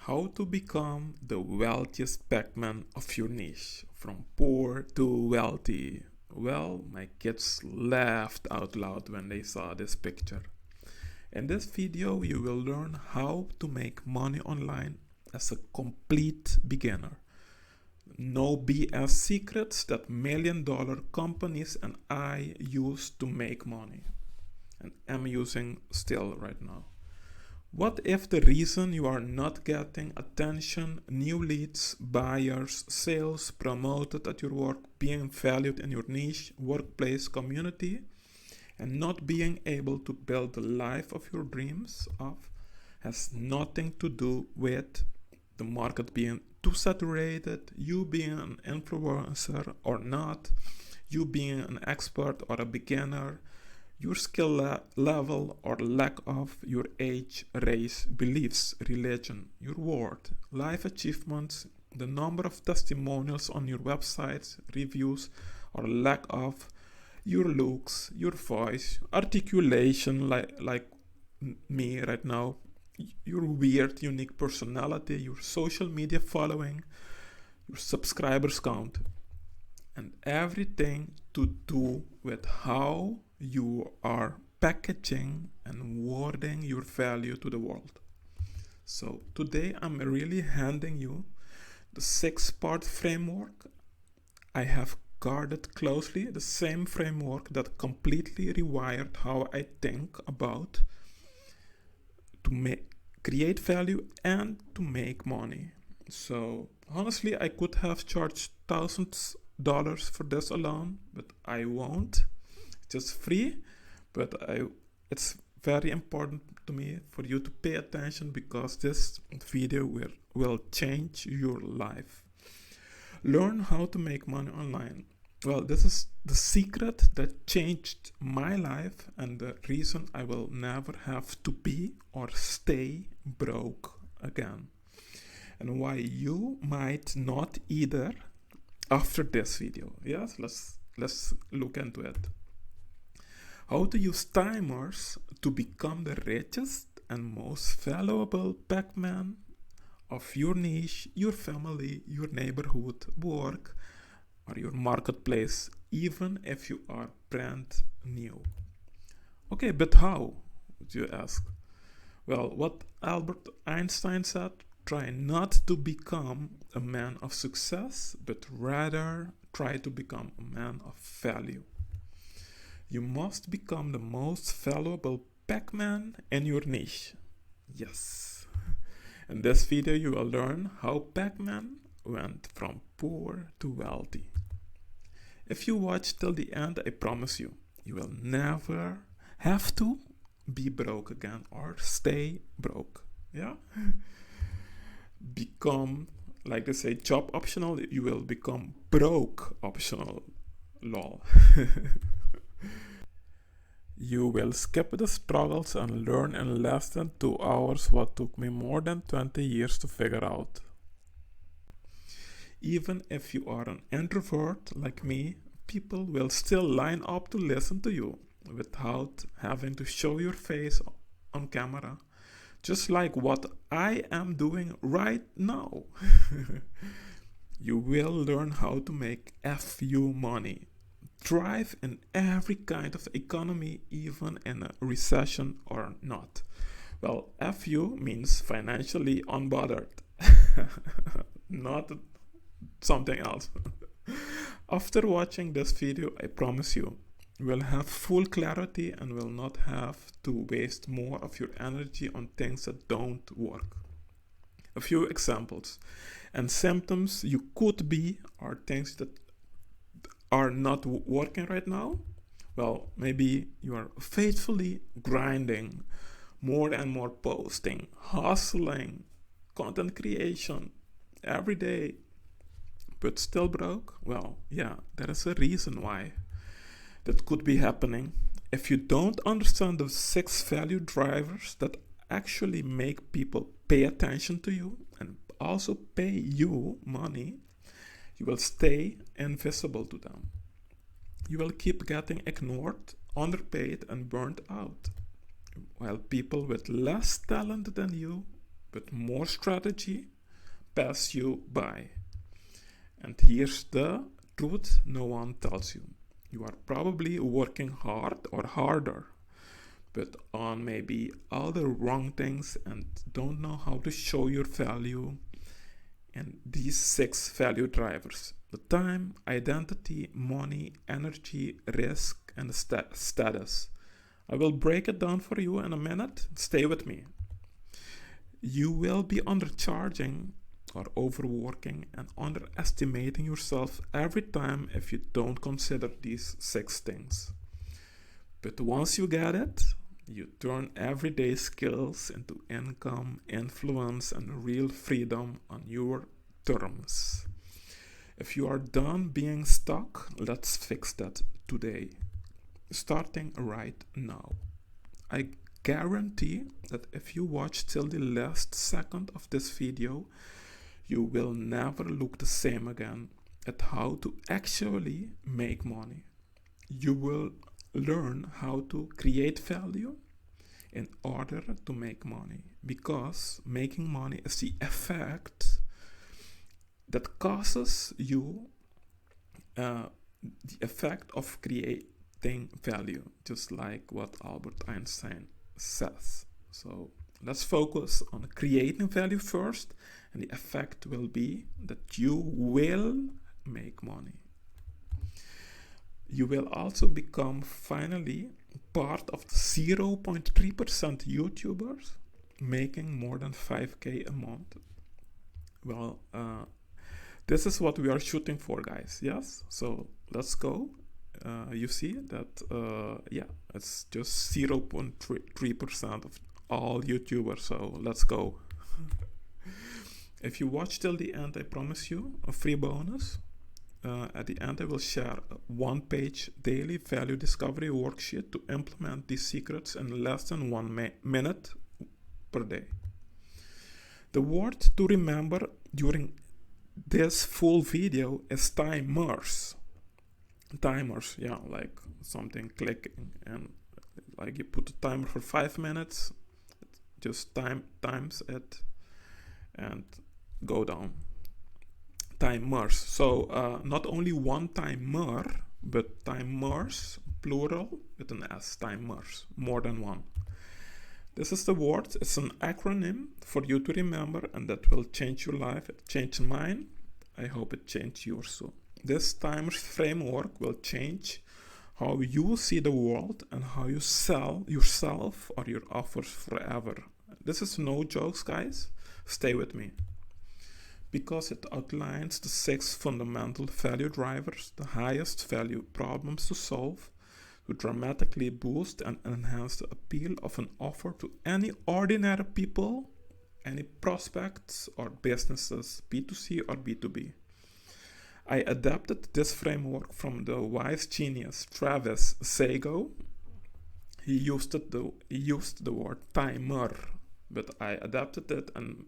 How to become the wealthiest Pac-Man of your niche, from poor to wealthy. Well, my kids laughed out loud when they saw this picture. In this video, you will learn how to make money online as a complete beginner. No BS secrets that million-dollar companies and I use to make money, and am using still right now. What if the reason you are not getting attention, new leads, buyers, sales, promoted at your work, being valued in your niche, workplace, community, and not being able to build the life of your dreams of has nothing to do with the market being too saturated, you being an influencer or not, you being an expert or a beginner, your skill level or lack of, your age, race, beliefs, religion, your worth, life achievements, the number of testimonials on your websites, reviews, or lack of, your looks, your voice, articulation like me right now, your weird, unique personality, your social media following, your subscribers count, and everything to do with how you are packaging and wording your value to the world. So today I'm really handing you the 6-part framework. I have guarded closely the same framework that completely rewired how I think about to create value and to make money. So honestly, I could have charged thousands dollars for this alone, but I won't. It's just free, but it's very important to me for you to pay attention because this video will change your life. Learn how to make money online. Well, this is the secret that changed my life and the reason I will never have to be or stay broke again. And why you might not either after this video. Yes, let's look into it. How to use timers to become the richest and most valuable Pac-Man of your niche, your family, your neighborhood, work, or your marketplace, even if you are brand new. Okay, but how, would you ask? Well, what Albert Einstein said, try not to become a man of success, but rather try to become a man of value. You must become the most valuable Pac-Man in your niche. Yes. In this video, you will learn how Pac-Man went from poor to wealthy. If you watch till the end, I promise you, you will never have to be broke again or stay broke. Yeah? Become, like they say, job optional, you will become broke optional. Lol. You will skip the struggles and learn in less than 2 hours what took me more than 20 years to figure out. Even if you are an introvert like me, people will still line up to listen to you without having to show your face on camera. Just like what I am doing right now. You will learn how to make FU money. Thrive in every kind of economy, even in a recession or not. Well, FU means financially unbothered. Not something else. After watching this video, I promise you will have full clarity and will not have to waste more of your energy on things that don't work. A few examples and symptoms you could be are things that are not working right now. Well, maybe you are faithfully grinding, more and more posting, hustling, content creation every day, but still broke. Well, yeah, there is a reason why that could be happening. If you don't understand the 6 value drivers that actually make people pay attention to you and also pay you money, you will stay invisible to them. You will keep getting ignored, underpaid, and burnt out, while people with less talent than you but more strategy pass you by. And here's the truth no one tells you. You are probably working hard or harder, but on maybe all the wrong things and don't know how to show your value. And these 6 value drivers: the time, identity, money, energy, risk, and status. I will break it down for you in a minute. Stay with me. You will be undercharging or overworking and underestimating yourself every time if you don't consider these 6 things. But once you get it, you turn everyday skills into income, influence, and real freedom on your terms. If you are done being stuck, let's fix that today, starting right now. I guarantee that if you watch till the last second of this video, you will never look the same again at how to actually make money. You will learn how to create value in order to make money, because making money is the effect that causes you the effect of creating value, just like what Albert Einstein says. So let's focus on creating value first, and the effect will be that you will make money. You will also become finally part of the 0.3% YouTubers making more than 5K a month. Well, this is what we are shooting for, guys. Yes, so let's go. You see that it's just 0.3% of all YouTubers, so let's go. If you watch till the end, I promise you a free bonus. At the end, I will share a 1-page daily value discovery worksheet to implement these secrets in less than 1 minute per day. The word to remember during this full video is timers. Timers, yeah, like something clicking, and like you put a timer for 5 minutes, just times it and go down. Timers. So not only one timer, but timers, plural with an S, timers, more than one. This is the word. It's an acronym for you to remember, and that will change your life. It changed mine. I hope it changed yours too. This timers framework will change how you see the world and how you sell yourself or your offers forever. This is no jokes, guys. Stay with me. Because it outlines the 6 fundamental value drivers, the highest value problems to solve, to dramatically boost and enhance the appeal of an offer to any ordinary people, any prospects or businesses, B2C or B2B. I adapted this framework from the wise genius Travis Sago. He used the word timer, but I adapted it and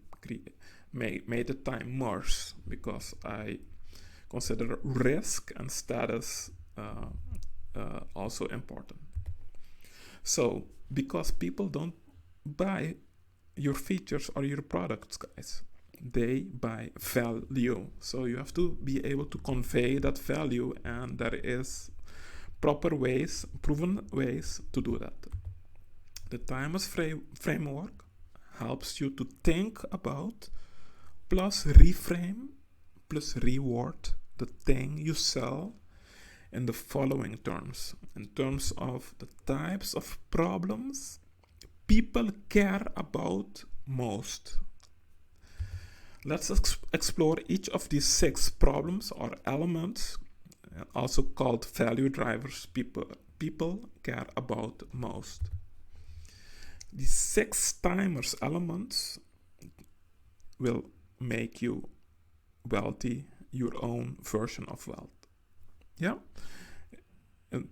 made it timers, because I consider risk and status also important. So, because people don't buy your features or your products, guys, they buy value. So you have to be able to convey that value, and there is proper ways, proven ways to do that. The timers framework helps you to think about plus reframe plus reward the thing you sell in the following terms. In terms of the types of problems people care about most. Let's explore each of these 6 problems or elements, also called value drivers people care about most. These 6 timers elements will make you wealthy, your own version of wealth. Yeah? And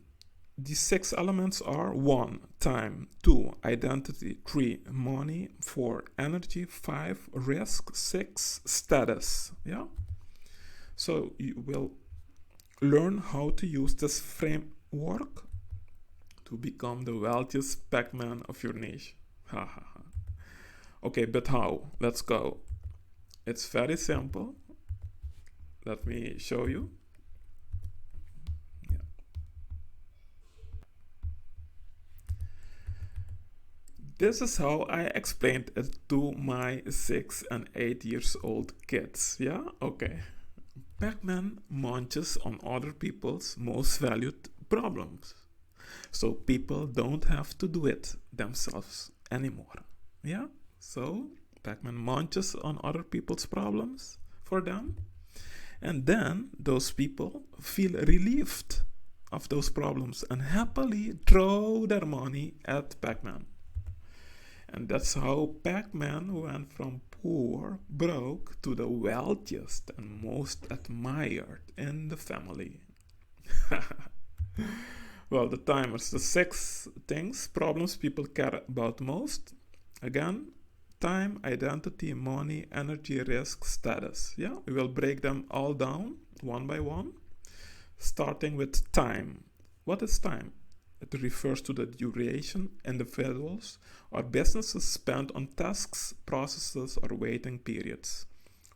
these 6 elements are 1, time, 2, identity, 3, money, 4, energy, 5, risk, 6, status. Yeah? So you will learn how to use this framework to become the wealthiest Pac-Man of your niche. Ha ha ha. Okay, but how? Let's go. It's very simple. Let me show you. Yeah. This is how I explained it to my 6 and 8 years old kids. Yeah, okay. Pac-Man munches on other people's most valued problems. So people don't have to do it themselves anymore. Yeah? So Pac-Man munches on other people's problems for them. And then those people feel relieved of those problems and happily throw their money at Pac-Man. And that's how Pac-Man went from poor, broke, to the wealthiest and most admired in the family. Well, the timers, the 6 things, problems people care about most. Again, time, identity, money, energy, risk, status. Yeah, we will break them all down one by one, starting with time. What is time? It refers to the duration individuals or businesses spend on tasks, processes, or waiting periods.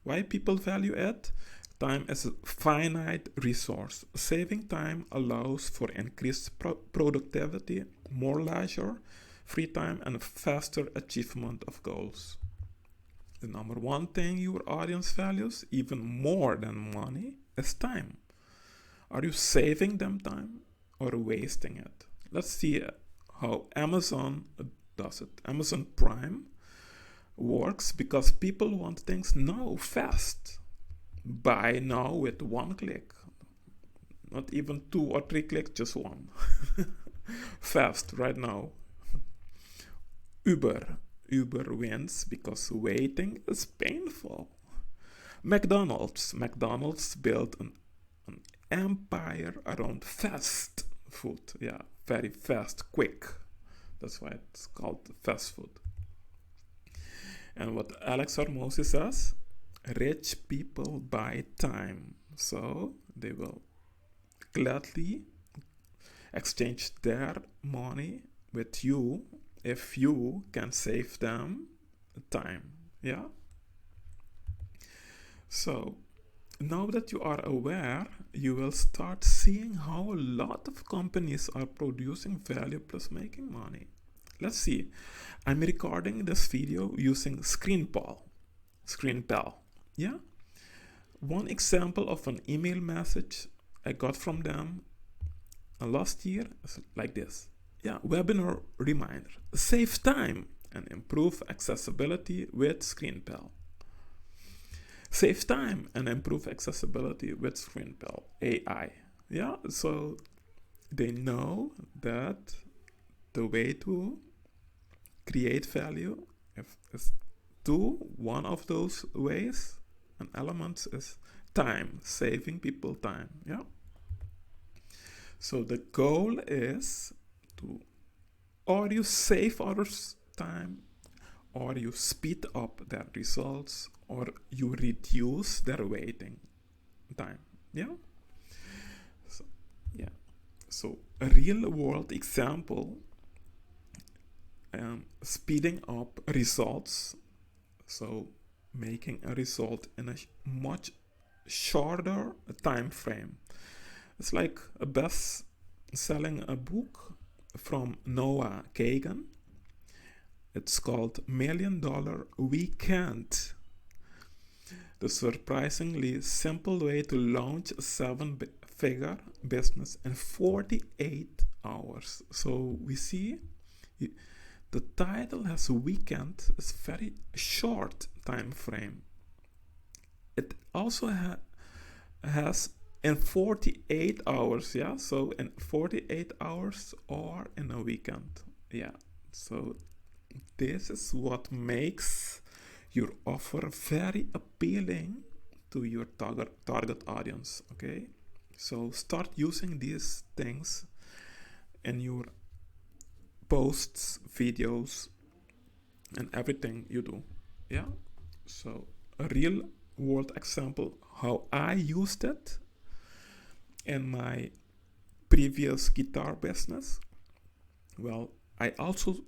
Why people value it? Time is a finite resource. Saving time allows for increased productivity, more leisure, free time, and a faster achievement of goals. The number one thing your audience values, even more than money, is time. Are you saving them time or wasting it? Let's see how Amazon does it. Amazon Prime works because people want things now, fast. Buy now with one click. Not even 2 or 3 clicks, just one. Fast, right now. Uber. Uber wins because waiting is painful. McDonald's. McDonald's built an empire around fast food. Yeah, very fast, quick. That's why it's called fast food. And what Alex Hormozy says, rich people buy time. So they will gladly exchange their money with you if you can save them time. Yeah? So now that you are aware, you will start seeing how a lot of companies are producing value plus making money. Let's see. I'm recording this video using ScreenPal. ScreenPal. Yeah? One example of an email message I got from them last year is like this. Yeah, webinar reminder. Save time and improve accessibility with ScreenPal. Save time and improve accessibility with ScreenPal AI. Yeah, so they know that the way to create value is one of those ways and elements is time, saving people time. Yeah. So the goal is to, or you save others time, or you speed up their results, or you reduce their waiting time. Yeah. So, yeah. So a real world example, speeding up results. So making a result in a much shorter time frame. It's like a best selling a book from Noah Kagan. It's called $1 Million Weekend. The surprisingly simple way to launch a 7-figure business in 48 hours. So we see the title has a weekend, it's very short time frame. It also has in 48 hours, yeah, so in 48 hours or in a weekend. Yeah, so this is what makes your offer very appealing to your target audience. Okay, so start using these things in your posts, videos, and everything you do. Yeah, so a real world example how I used it in my previous guitar business. Well, I also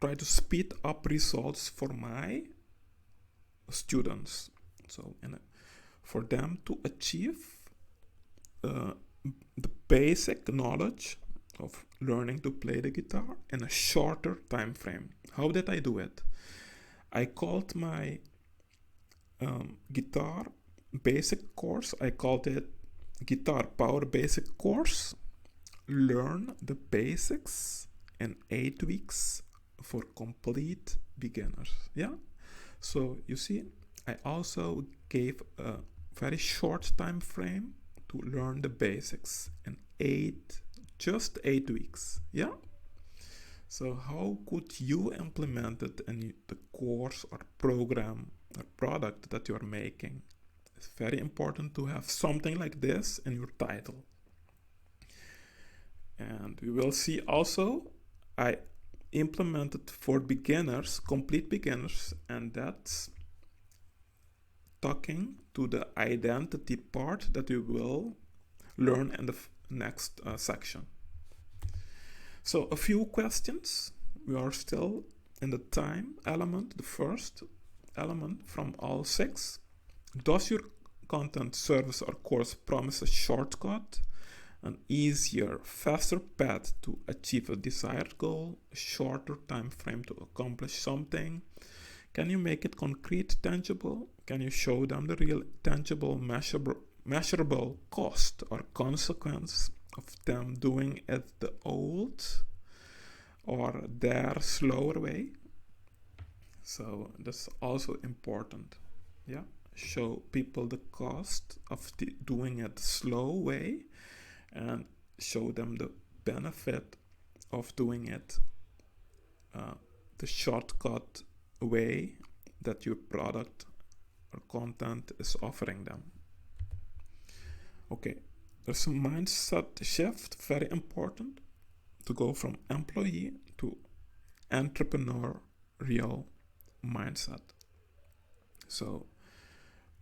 try to speed up results for my students. So, for them to achieve the basic knowledge of learning to play the guitar in a shorter time frame. How did I do it? I called my guitar basic course, I called it Guitar Power Basic Course. Learn the basics in 8 weeks for complete beginners. Yeah. So you see, I also gave a very short time frame to learn the basics in just 8 weeks. Yeah. So how could you implement it in the course or program or product that you're making? It's very important to have something like this in your title. And we will see also, I implemented for beginners, complete beginners, and that's talking to the identity part that we will learn in the next section. So a few questions. We are still in the time element, the first element from all 6. Does your content, service, or course promise a shortcut, an easier, faster path to achieve a desired goal, a shorter time frame to accomplish something? Can you make it concrete, tangible? Can you show them the real, tangible, measurable cost or consequence of them doing it the old or their slower way? So that's also important. Yeah, show people the cost of doing it the slow way, and show them the benefit of doing it the shortcut way that your product or content is offering them. Okay, there's a mindset shift, very important, to go from employee to entrepreneurial mindset. So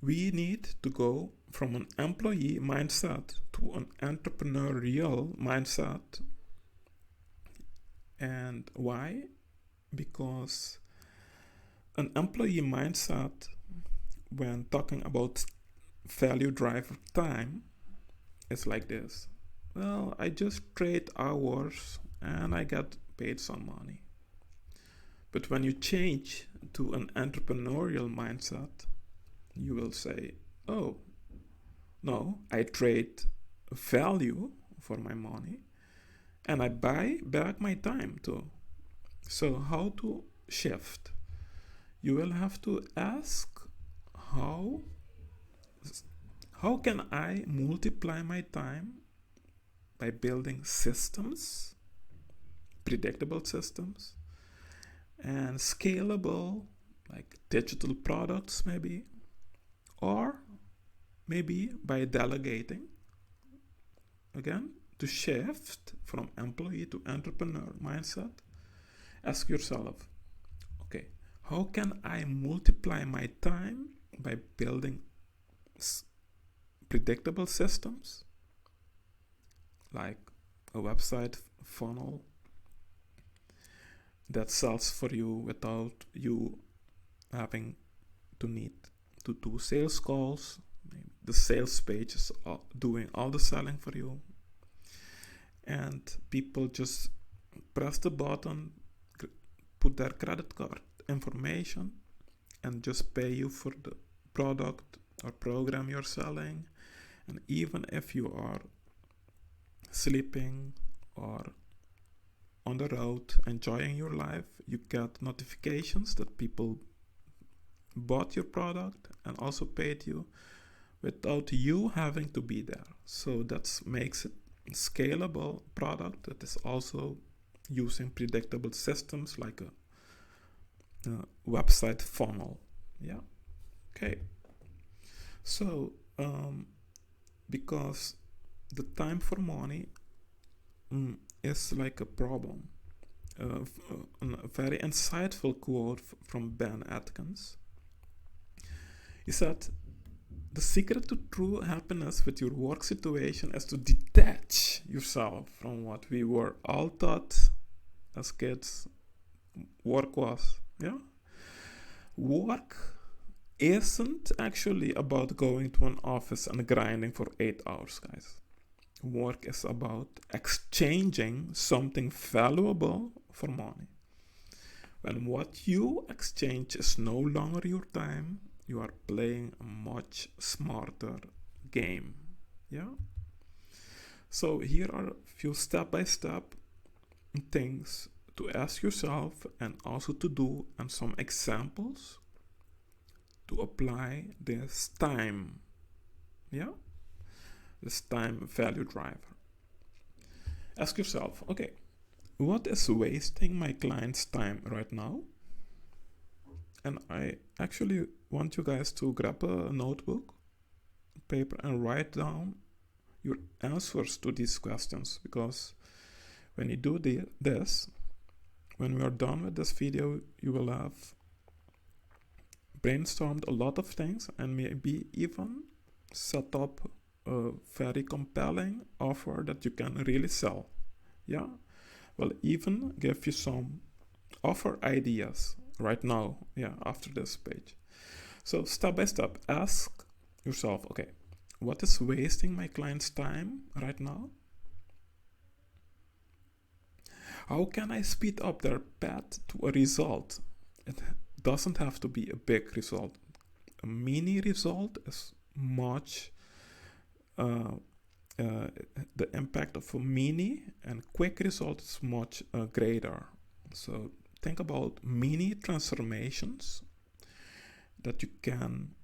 we need to go from an employee mindset to an entrepreneurial mindset. And why? Because an employee mindset, when talking about value driver time, is like this. Well, I just trade hours and I get paid some money. But when you change to an entrepreneurial mindset, you will say, oh, no, I trade value for my money and I buy back my time too. So how to shift? You will have to ask, how can I multiply my time by building systems, predictable systems, and scalable, like digital products maybe, or maybe by delegating. Again, to shift from employee to entrepreneur mindset, ask yourself, okay, how can I multiply my time by building predictable systems, like a website funnel that sells for you without you having to need to do sales calls. Maybe the sales page is doing all the selling for you, and people just press the button, put their credit card information, and just pay you for the product or program you're selling. And even if you are sleeping or on the road enjoying your life, you get notifications that people bought your product and also paid you without you having to be there. So that makes it a scalable product that is also using predictable systems like a website funnel. Yeah. Okay. So because the time for money is like a problem. A very insightful quote from Ben Atkins. He said, the secret to true happiness with your work situation is to detach yourself from what we were all taught as kids work was. Yeah, work isn't actually about going to an office and grinding for 8 hours, guys. Work is about exchanging something valuable for money. When what you exchange is no longer your time, you are playing a much smarter game. Yeah? So here are a few step-by-step things to ask yourself and also to do, and some examples to apply this time. Yeah? This time value driver. Ask yourself, okay, what is wasting my client's time right now? And I actually want you guys to grab a notebook, paper, and write down your answers to these questions, because when you do this, when we are done with this video, you will have brainstormed a lot of things and maybe even set up a very compelling offer that you can really sell. Yeah, will even give you some offer ideas right now, yeah, after this page. So step by step, ask yourself, okay, what is wasting my client's time right now? How can I speed up their path to a result? It doesn't have to be a big result. A mini result is much the impact of a mini and quick result is much greater. So think about mini transformations that you can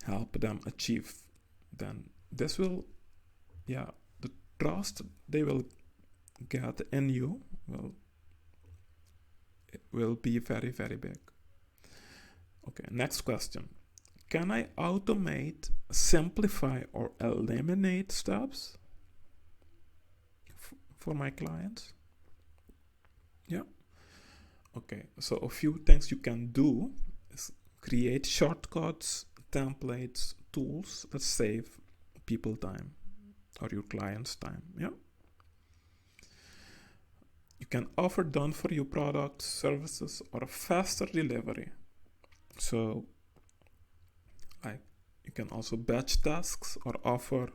help them achieve. Then this will, yeah, the trust they will get in you will be very, very big. Okay, next question. Can I automate, simplify, or eliminate steps for my clients? Yeah. Okay, so a few things you can do is create shortcuts, templates, tools that save people time or your clients time. Yeah. You can offer done for you products, services, or a faster delivery. So like you can also batch tasks or offer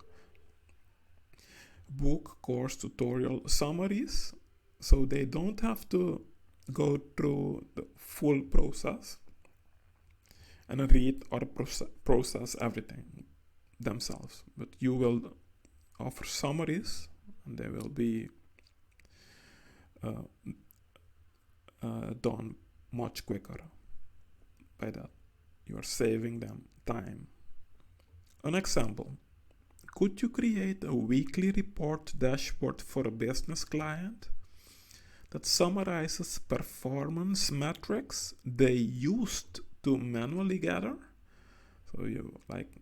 book, course, tutorial summaries, so they don't have to go through the full process and read or process everything themselves. But you will offer summaries and they will be done much quicker. By that, you are saving them time. An example. Could you create a weekly report dashboard for a business client that summarizes performance metrics they used to manually gather? So you like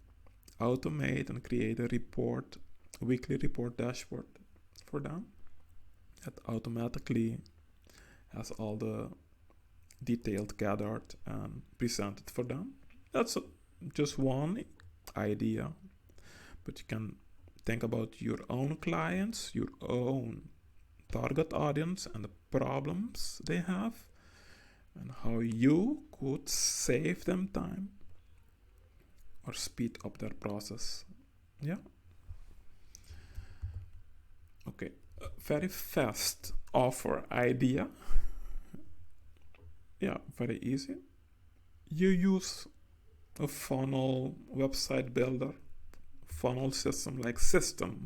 automate and create a weekly report dashboard for them that automatically has all the detailed gathered and presented for them. That's just one idea. But you can think about your own clients, your own target audience, and the problems they have, and how you could save them time or speed up their process. Yeah. Okay. Very fast offer idea. Yeah, very easy. You use a funnel website builder, funnel system like system.io,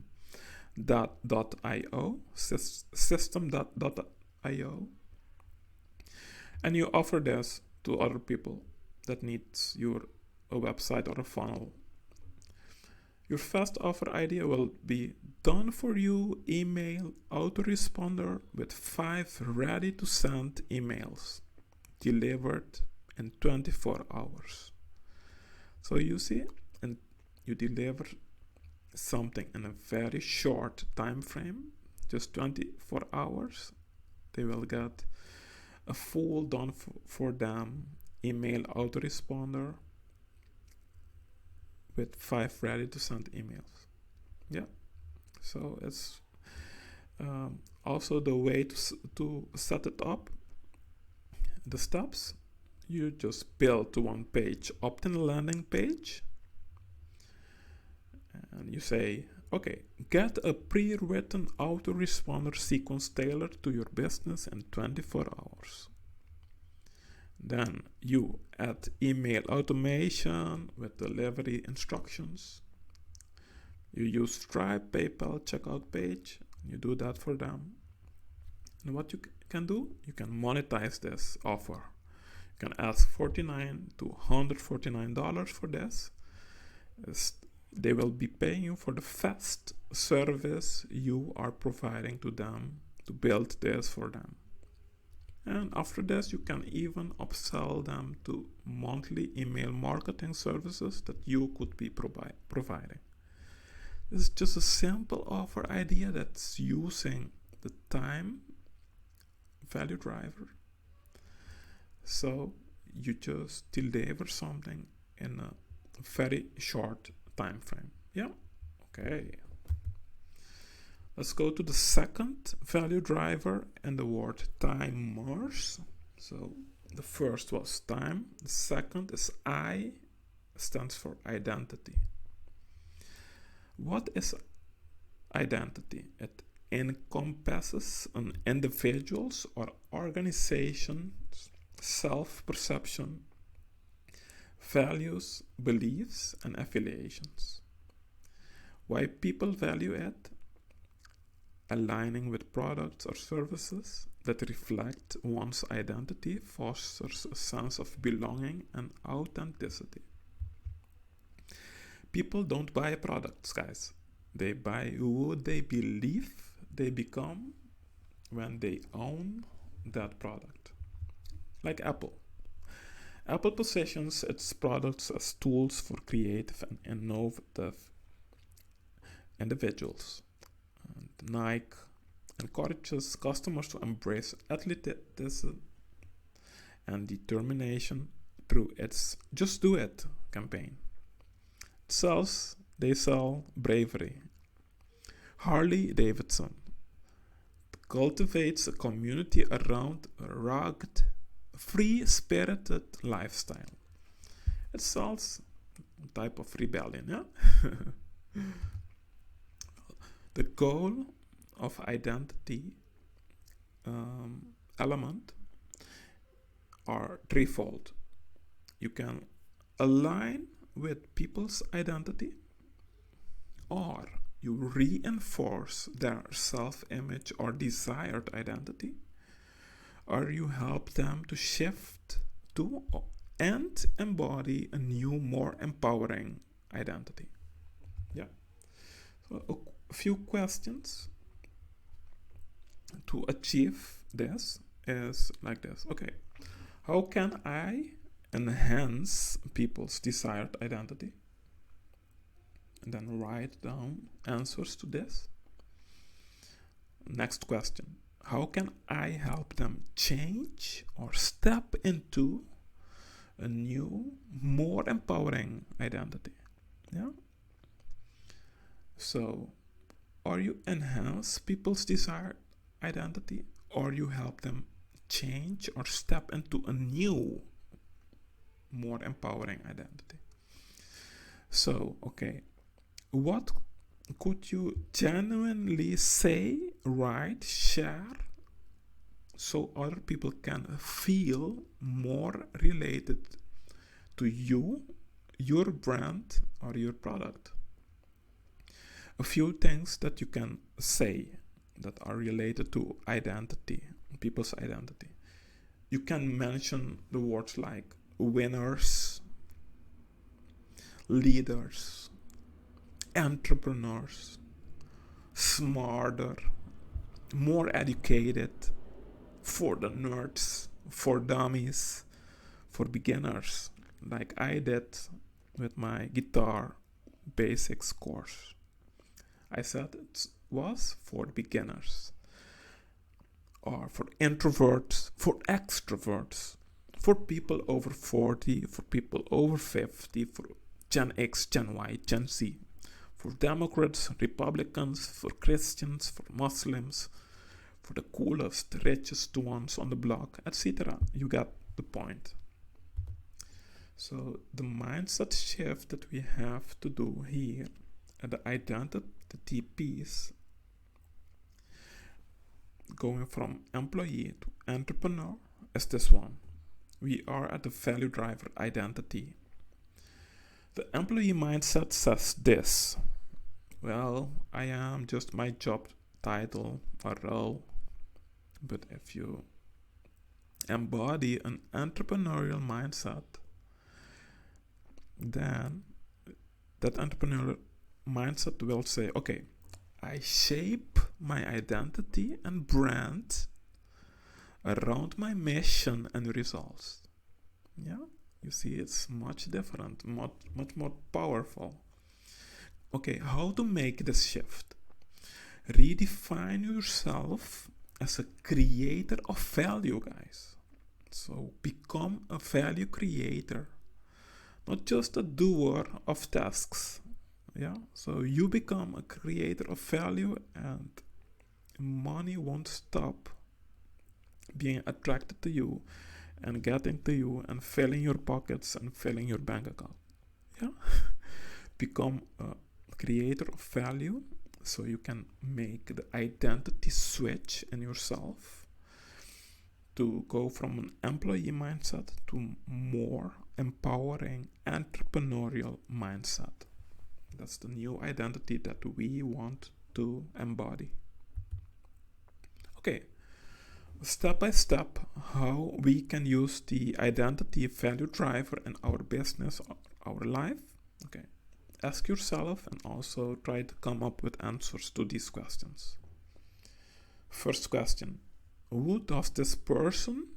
system.io, and you offer this to other people that needs a website or a funnel. Your fast offer idea will be done for you email autoresponder with 5 ready to send emails delivered in 24 hours. So you see, and you deliver something in a very short time frame, just 24 hours. They will get a full done for them email autoresponder with 5 ready to send emails. Yeah, so it's also the way to set it up The steps, you just build one page opt-in landing page, and you say, okay, get a pre-written autoresponder sequence tailored to your business in 24 hours. Then you add email automation with delivery instructions. You use Stripe, PayPal, checkout page. You do that for them. And what you can do, you can monetize this offer. You can ask $49 to $149 for this. They will be paying you for the fast service you are providing to them to build this for them. And after this, you can even upsell them to monthly email marketing services that you could be providing. This is just a simple offer idea that's using the time value driver. So you just deliver something in a very short time frame. Yeah, okay. Let's go to the second value driver and the word timers. So the first was time. The second is I, stands for identity. What is identity? It encompasses an individual's or organization's self-perception, values, beliefs, and affiliations. Why people value it? Aligning with products or services that reflect one's identity fosters a sense of belonging and authenticity. People don't buy products, guys. They buy who they believe they become when they own that product. Like Apple. Apple positions its products as tools for creative and innovative individuals. And Nike encourages customers to embrace athleticism and determination through its Just Do It campaign. They sell bravery. Harley Davidson cultivates a community around a rugged, free-spirited lifestyle. It sells a type of rebellion, yeah? The goal of identity element are threefold. You can align with people's identity, or you reinforce their self-image or desired identity, or you help them to shift to and embody a new, more empowering identity. Yeah. So a few questions to achieve this is like this. Okay, how can I enhance people's desired identity? And then write down answers to this. Next question. How can I help them change or step into a new, more empowering identity? Yeah. So, or you enhance people's desired identity, or you help them change or step into a new, more empowering identity. So, okay, what could you genuinely say, write, share, so other people can feel more related to you, your brand, or your product? A few things that you can say that are related to identity, people's identity. You can mention the words like winners, leaders, entrepreneurs, smarter, more educated, for the nerds, for dummies, for beginners, like I did with my guitar basics course. I said it was for beginners, or for introverts, for extroverts, for people over 40, for people over 50, for Gen X, Gen Y, Gen Z, for Democrats, Republicans, for Christians, for Muslims, for the coolest, richest ones on the block, etc. You get the point. So the mindset shift that we have to do here at the identity piece, going from employee to entrepreneur, is this one. We are at the value driver identity. The employee mindset says this: well, I am just my job title or role. But if you embody an entrepreneurial mindset, then that entrepreneurial mindset will say, okay, I shape my identity and brand around my mission and results. Yeah, you see, it's much different, much more powerful. Okay, how to make this shift? Redefine yourself as a creator of value, guys. So become a value creator, not just a doer of tasks. Yeah, so you become a creator of value, and money won't stop being attracted to you and getting to you and filling your pockets and filling your bank account. Yeah, become a creator of value, so you can make the identity switch in yourself to go from an employee mindset to more empowering entrepreneurial mindset. That's the new identity that we want to embody. Okay, step by step, how we can use the identity value driver in our business or our life. Okay, ask yourself and also try to come up with answers to these questions. First question: who does this person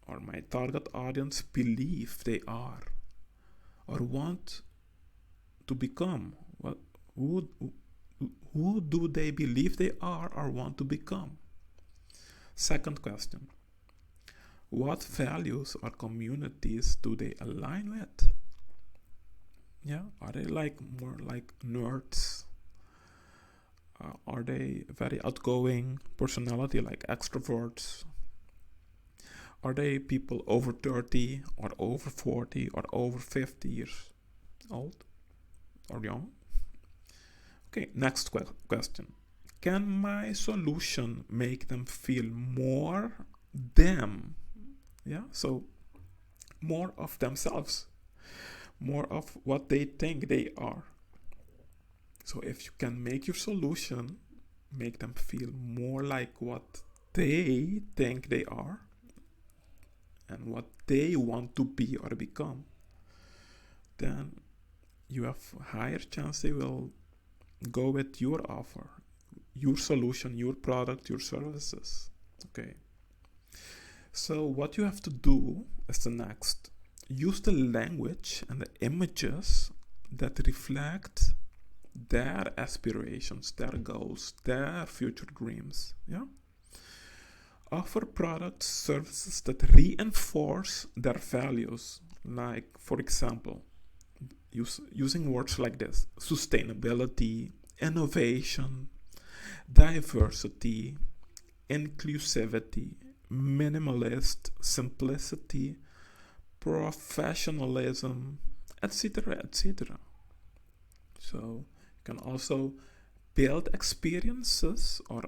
or my target audience believe they are or want to become? Who do they believe they are or want to become? Second question: what values or communities do they align with? Yeah, are they more like nerds? Are they very outgoing personality, like extroverts? Are they people over 30 or over 40 or over 50 years old or young? Okay, next question. Can my solution make them feel more them? Yeah, so more of themselves, more of what they think they are. So if you can make your solution make them feel more like what they think they are and what they want to be or become, then you have a higher chance they will go with your offer, your solution, your product, your services. Okay. So what you have to do is the next. Use the language and the images that reflect their aspirations, their goals, their future dreams. Yeah. Offer products, services that reinforce their values. Like, for example, using words like this: sustainability, innovation, diversity, inclusivity, minimalist, simplicity, professionalism, etc., etc. So you can also build experiences or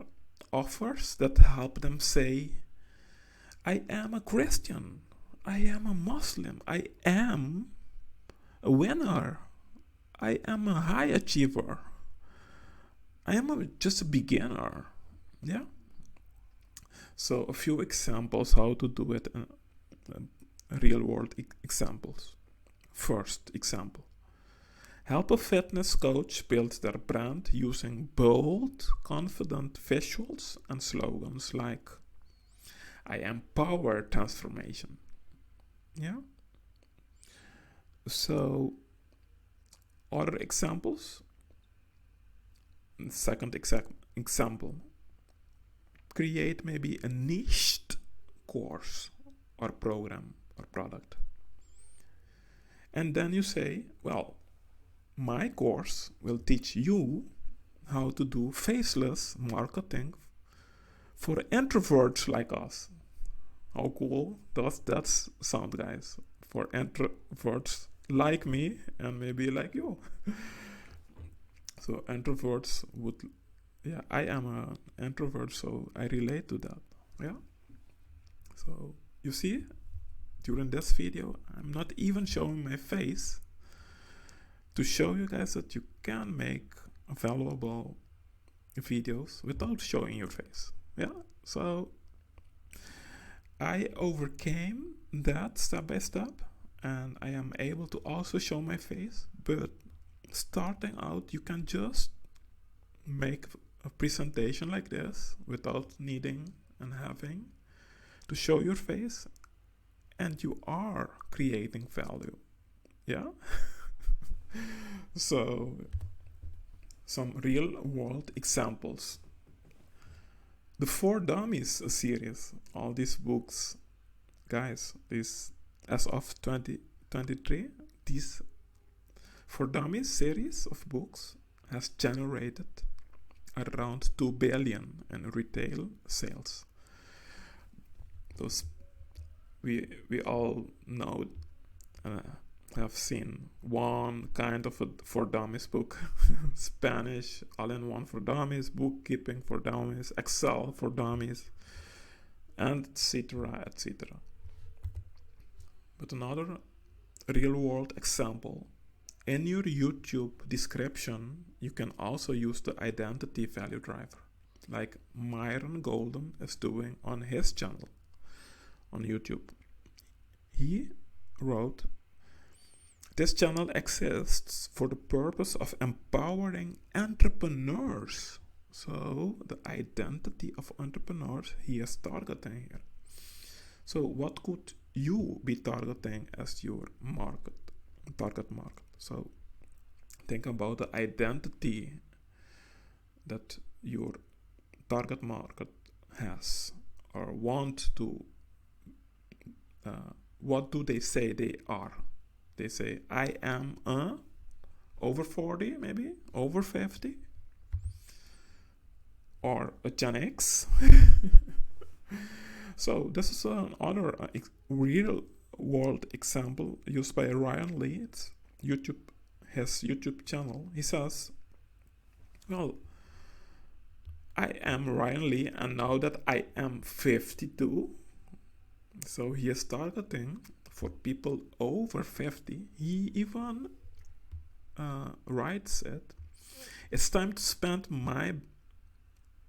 offers that help them say, I am a Christian, I am a Muslim, I am a winner, I am a high achiever, I am just a beginner. Yeah. So a few examples how to do it, real world examples. First example: help a fitness coach build their brand using bold, confident visuals and slogans like, I empower transformation. Yeah. So other examples. Second example: create maybe a niched course or program or product. And then you say, well, my course will teach you how to do faceless marketing For introverts like us, how cool does that sound, guys? For introverts like me and maybe like you. So introverts would, yeah, I am an introvert, so I relate to that. Yeah. So you see, during this video, I'm not even showing my face to show you guys that you can make valuable videos without showing your face. Yeah. So I overcame that step by step, and I am able to also show my face. But starting out, you can just make a presentation like this without needing and having to show your face, and you are creating value. Yeah. So some real world examples. The Four Dummies series, all these books, guys, this as of 2023, this For Dummies series of books has generated around 2 billion in retail sales. Those we all know, have seen one kind of a For Dummies book. Spanish all-in-one for dummies, bookkeeping for dummies, Excel for dummies, and etc. etc. But another real-world example: in your YouTube description, you can also use the identity value driver, like Myron Golden is doing on his channel on YouTube. He wrote, "This channel exists for the purpose of empowering entrepreneurs." So the identity of entrepreneurs he is targeting here. So what could you be targeting as your target market? So think about the identity that your target market has or want to. What do they say they are? They say, I am over 40, maybe over 50, or a Gen X. So this is another real world example used by Ryan Lee. It's his YouTube channel. He says, well, I am Ryan Lee, and now that I am 52, so he is targeting for people over 50. He even writes it, "It's time to spend my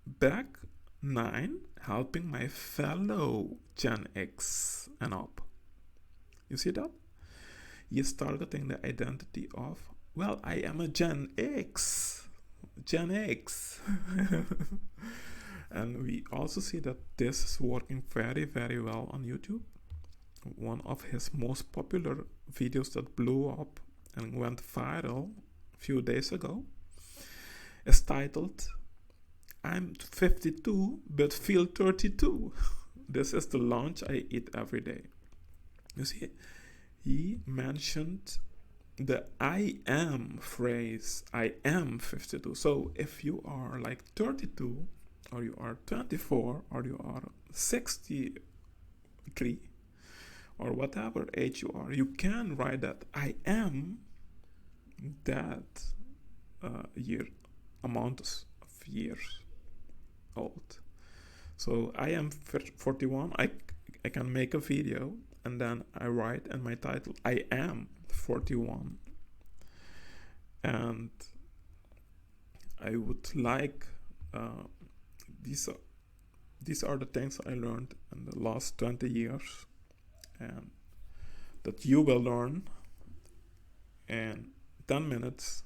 back 9 helping my fellow Gen X and up." You see that? He is targeting the identity of, well, I am a Gen X. Gen X. And we also see that this is working very, very well on YouTube. One of his most popular videos that blew up and went viral a few days ago is titled, "I'm 52 but feel 32. This is the lunch I eat every day." You see, he mentioned the I am phrase, I am 52. So if you are like 32, or you are 24, or you are 63, or whatever age you are, you can write that I am that amount of years old. So I am 41. I can make a video and then I write in my title, I am 41. And I would like these are the things I learned in the last 20 years, and that you will learn in 10 minutes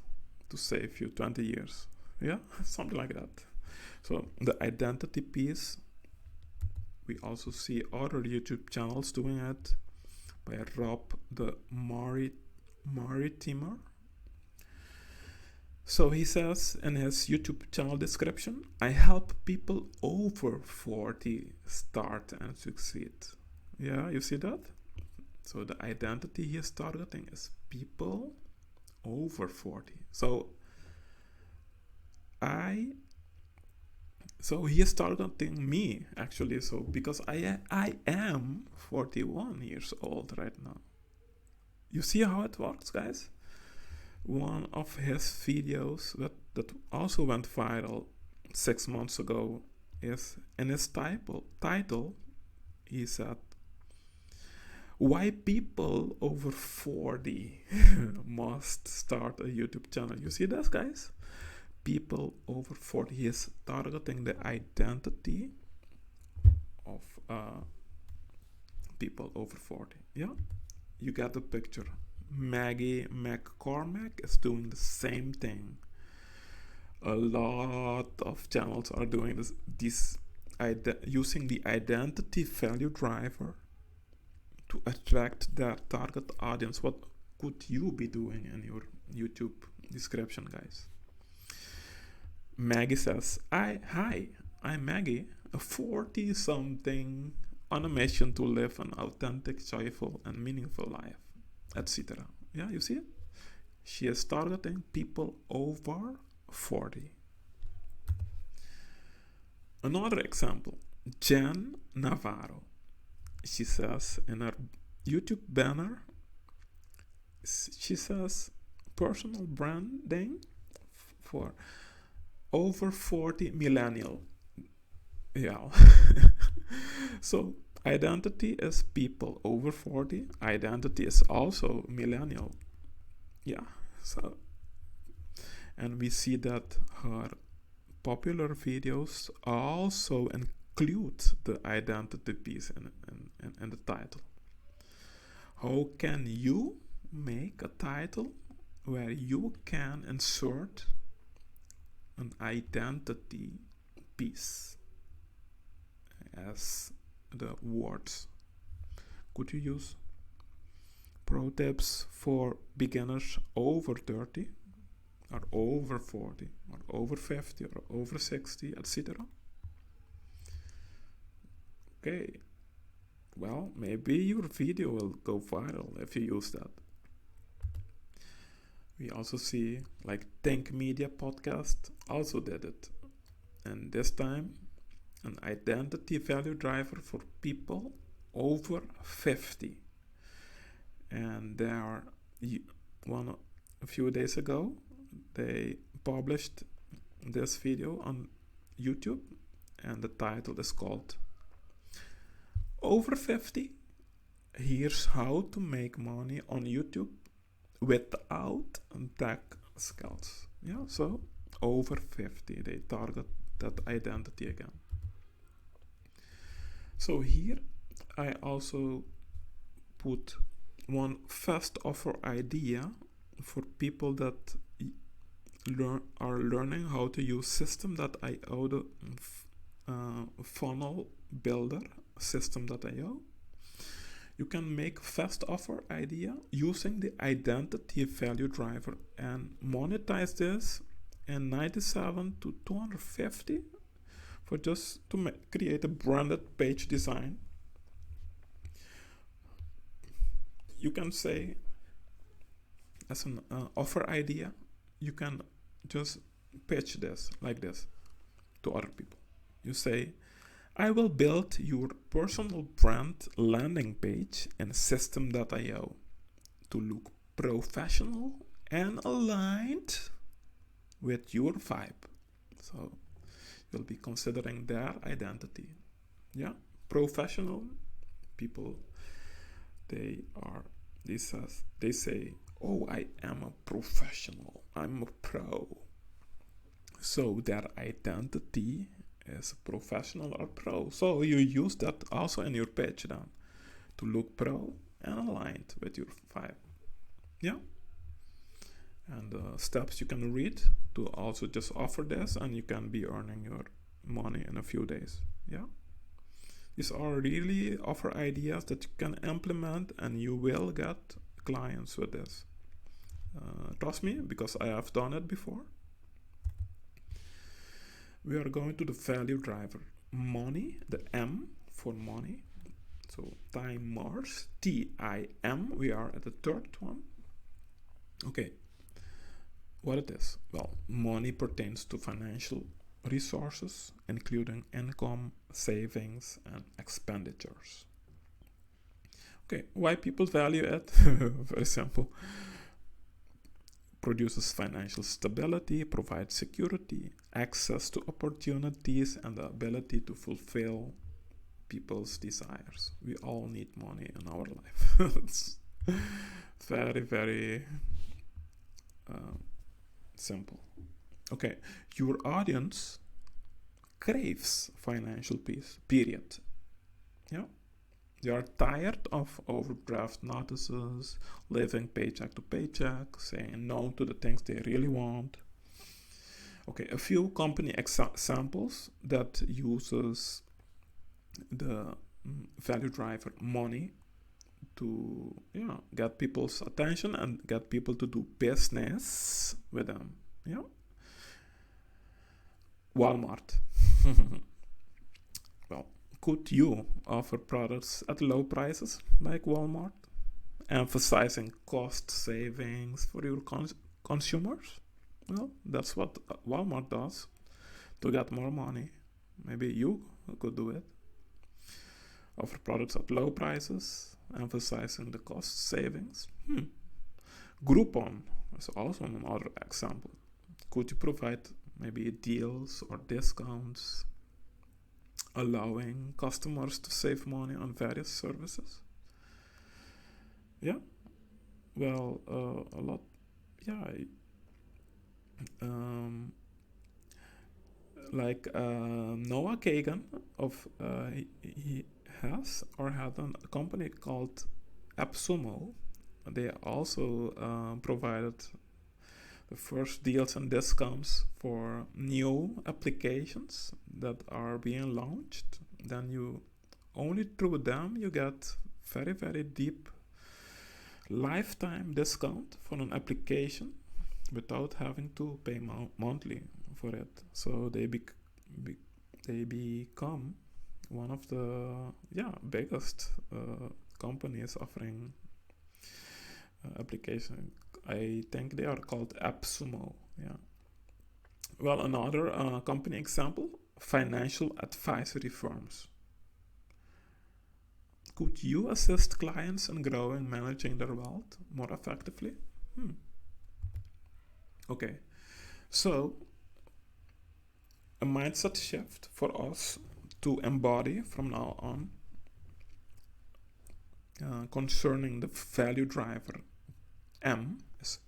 to save you 20 years. Yeah, something like that. So the identity piece, we also see other YouTube channels doing it, by Rob the Maritimer. So he says in his YouTube channel description, I help people over 40 start and succeed. Yeah, you see that? So the identity he is targeting is people over 40. So I So he is targeting me actually. So because I am 41 years old right now. You see how it works, guys? One of his videos that also went viral 6 months ago is in his title he said, why people over 40 must start a YouTube channel. You see this, guys? People over 40. He is targeting the identity of people over 40. Yeah? You get the picture. Maggie McCormack is doing the same thing. A lot of channels are doing this using the identity value driver to attract their target audience. What could you be doing in your YouTube description, guys? Maggie says, Hi, I'm Maggie, a 40-something on a mission to live an authentic, joyful, and meaningful life, etc. Yeah, you see it? She is targeting people over 40. Another example, Jen Navarro. She says in her YouTube banner, she says personal branding for over 40 millennial. Yeah. So identity is people over 40. Identity is also millennial. Yeah. So, and we see that her popular videos also include the identity piece in the title. How can you make a title where you can insert an identity piece as the words? Could you use pro tips for beginners over 30 or over 40 or over 50 or over 60, etc.? Okay, well, maybe your video will go viral if you use that. We also see like Think Media podcast also did it, and this time an identity value driver for people over 50. And there are a few days ago they published this video on YouTube, and the title is called Over 50, here's how to make money on YouTube without tech skills. Yeah, so over 50, they target that identity again. So here I also put one fast offer idea for people that are learning how to use System.io, the funnel builder System.io. You can make fast offer idea using the identity value driver and monetize this in 97 to 250 for just to create a branded page design. You can say as an offer idea, you can just pitch this like this to other people. You say, I will build your personal brand landing page in System.io to look professional and aligned with your vibe. So you'll be considering their identity. Yeah, professional people, they say, oh, I am a professional, I'm a pro. So their identity is professional or pro. So you use that also in your page then to look pro and aligned with your vibe. Yeah. And steps you can read to also just offer this, and you can be earning your money in a few days. Yeah. These are really offer ideas that you can implement, and you will get clients with this. Trust me, because I have done it before. We are going to the value driver. Money, the M for money. So timers, T-I-M. We are at the third one. Okay. What it is? Well, money pertains to financial resources, including income, savings, and expenditures. Okay, why people value it? Very simple. Produces financial stability, provides security, access to opportunities, and the ability to fulfill people's desires. We all need money in our life. It's very, very simple. Okay, your audience craves financial peace, period. Yeah. They are tired of overdraft notices, living paycheck to paycheck, saying no to the things they really want. Okay, a few company examples that uses the value driver money to get people's attention and get people to do business with them. Yeah. Walmart. Well, could you offer products at low prices like Walmart, emphasizing cost savings for your consumers? Well, that's what Walmart does to get more money. Maybe you could do it. Offer products at low prices, emphasizing the cost savings. Groupon is also another example. Could you provide maybe deals or discounts, allowing customers to save money on various services? Yeah, well, a lot. Yeah, like Noah Kagan of he has or had a company called AppSumo. They also provided the first deals and discounts for new applications that are being launched. Then you only through them you get very, very deep lifetime discount for an application without having to pay monthly for it. So they become one of the biggest companies offering application. I think they are called AppSumo. Yeah. Well, another company example: financial advisory firms. Could you assist clients in growing, managing their wealth more effectively? Okay, so a mindset shift for us to embody from now on concerning the value driver M is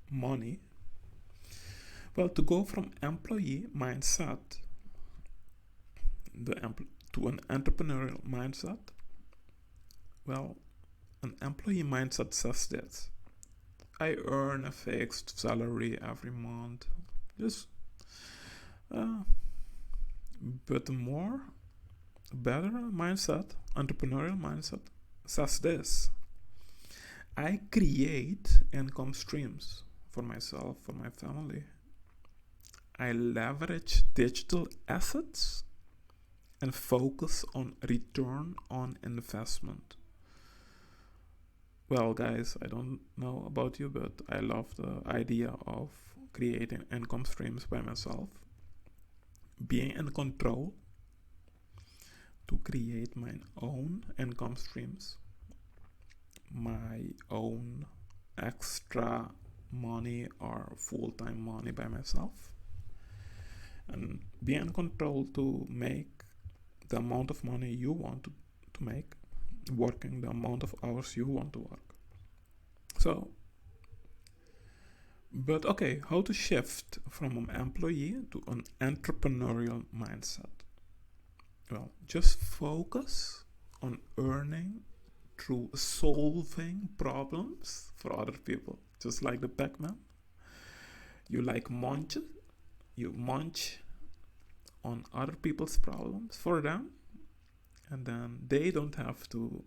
money. Well, to go from employee mindset to an entrepreneurial mindset, well, an employee mindset says this: I earn a fixed salary every month. Just, but the better mindset, entrepreneurial mindset, says this: I create income streams for myself, for my family. I leverage digital assets and focus on return on investment. Well, guys, I don't know about you, but I love the idea of creating income streams by myself, being in control to create my own income streams, my own extra money or full-time money by myself, and be in control to make the amount of money you want to make, working the amount of hours you want to work. So, but okay, how to shift from an employee to an entrepreneurial mindset? Well, just focus on earning through solving problems for other people. Just like the Pac-Man. You munch on other people's problems for them, and then they don't have to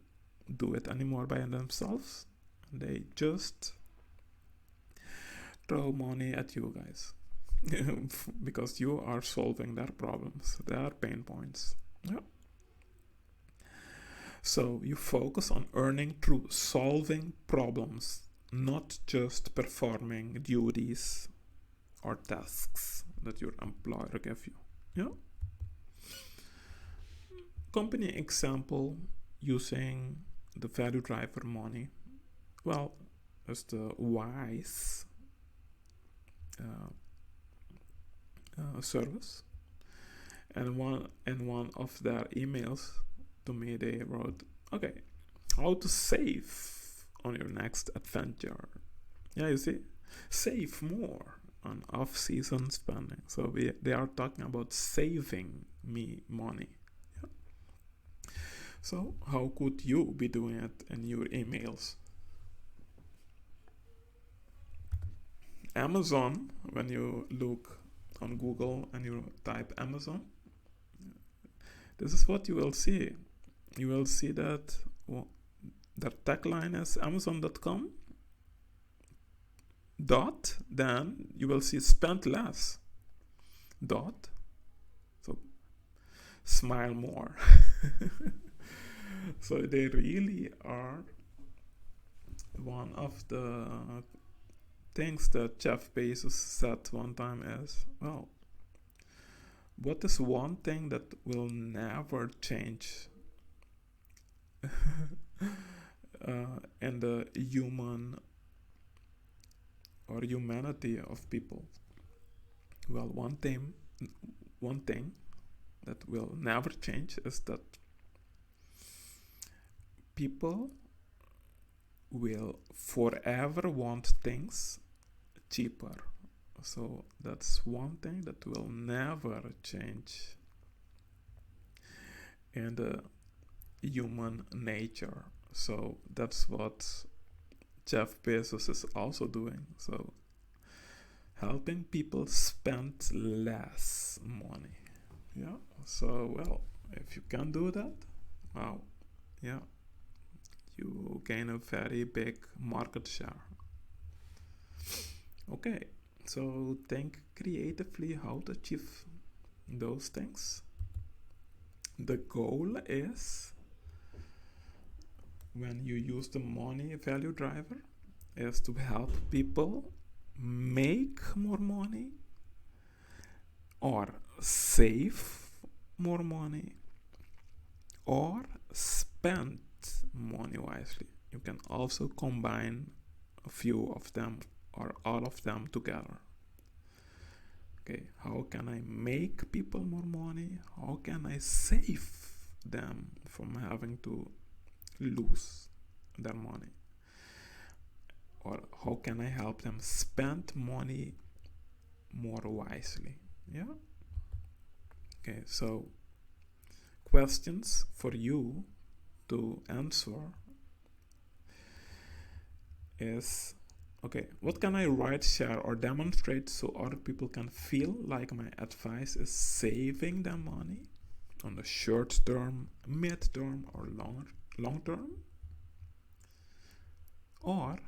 do it anymore by themselves. They just throw money at you guys because you are solving their problems, their pain points. Yeah. So you focus on earning through solving problems, not just performing duties or tasks that your employer gives you. Yeah. Company example using the value driver money. Well, as the WISE uh, service, and one of their emails to me they wrote, okay, how to save on your next adventure. Yeah, you see, save more on off-season spending. So they are talking about saving me money. Yeah. So how could you be doing it in your emails? Amazon, when you look on Google and you type Amazon, this is what you will see. You will see that their tagline is Amazon.com dot, then you will see spend less dot, so smile more. So they really are one of the things that Jeff Bezos said one time is, well, what is one thing that will never change in the human or humanity of people? Well, one thing that will never change is that people will forever want things cheaper. So that's one thing that will never change in the human nature. So that's what Jeff Bezos is also doing. So helping people spend less money. Yeah. So well, if you can do that, wow, yeah, you gain a very big market share. Okay, so think creatively how to achieve those things. The goal is, when you use the money value driver, is to help people make more money or save more money or spend money wisely. You can also combine a few of them or all of them together. Okay, how can I make people more money? How can I save them from having to lose their money? Or how can I help them spend money more wisely? Yeah. Okay, so questions for you to answer is, okay, what can I write, share, or demonstrate so other people can feel like my advice is saving them money on the short term, mid term, or long term? Or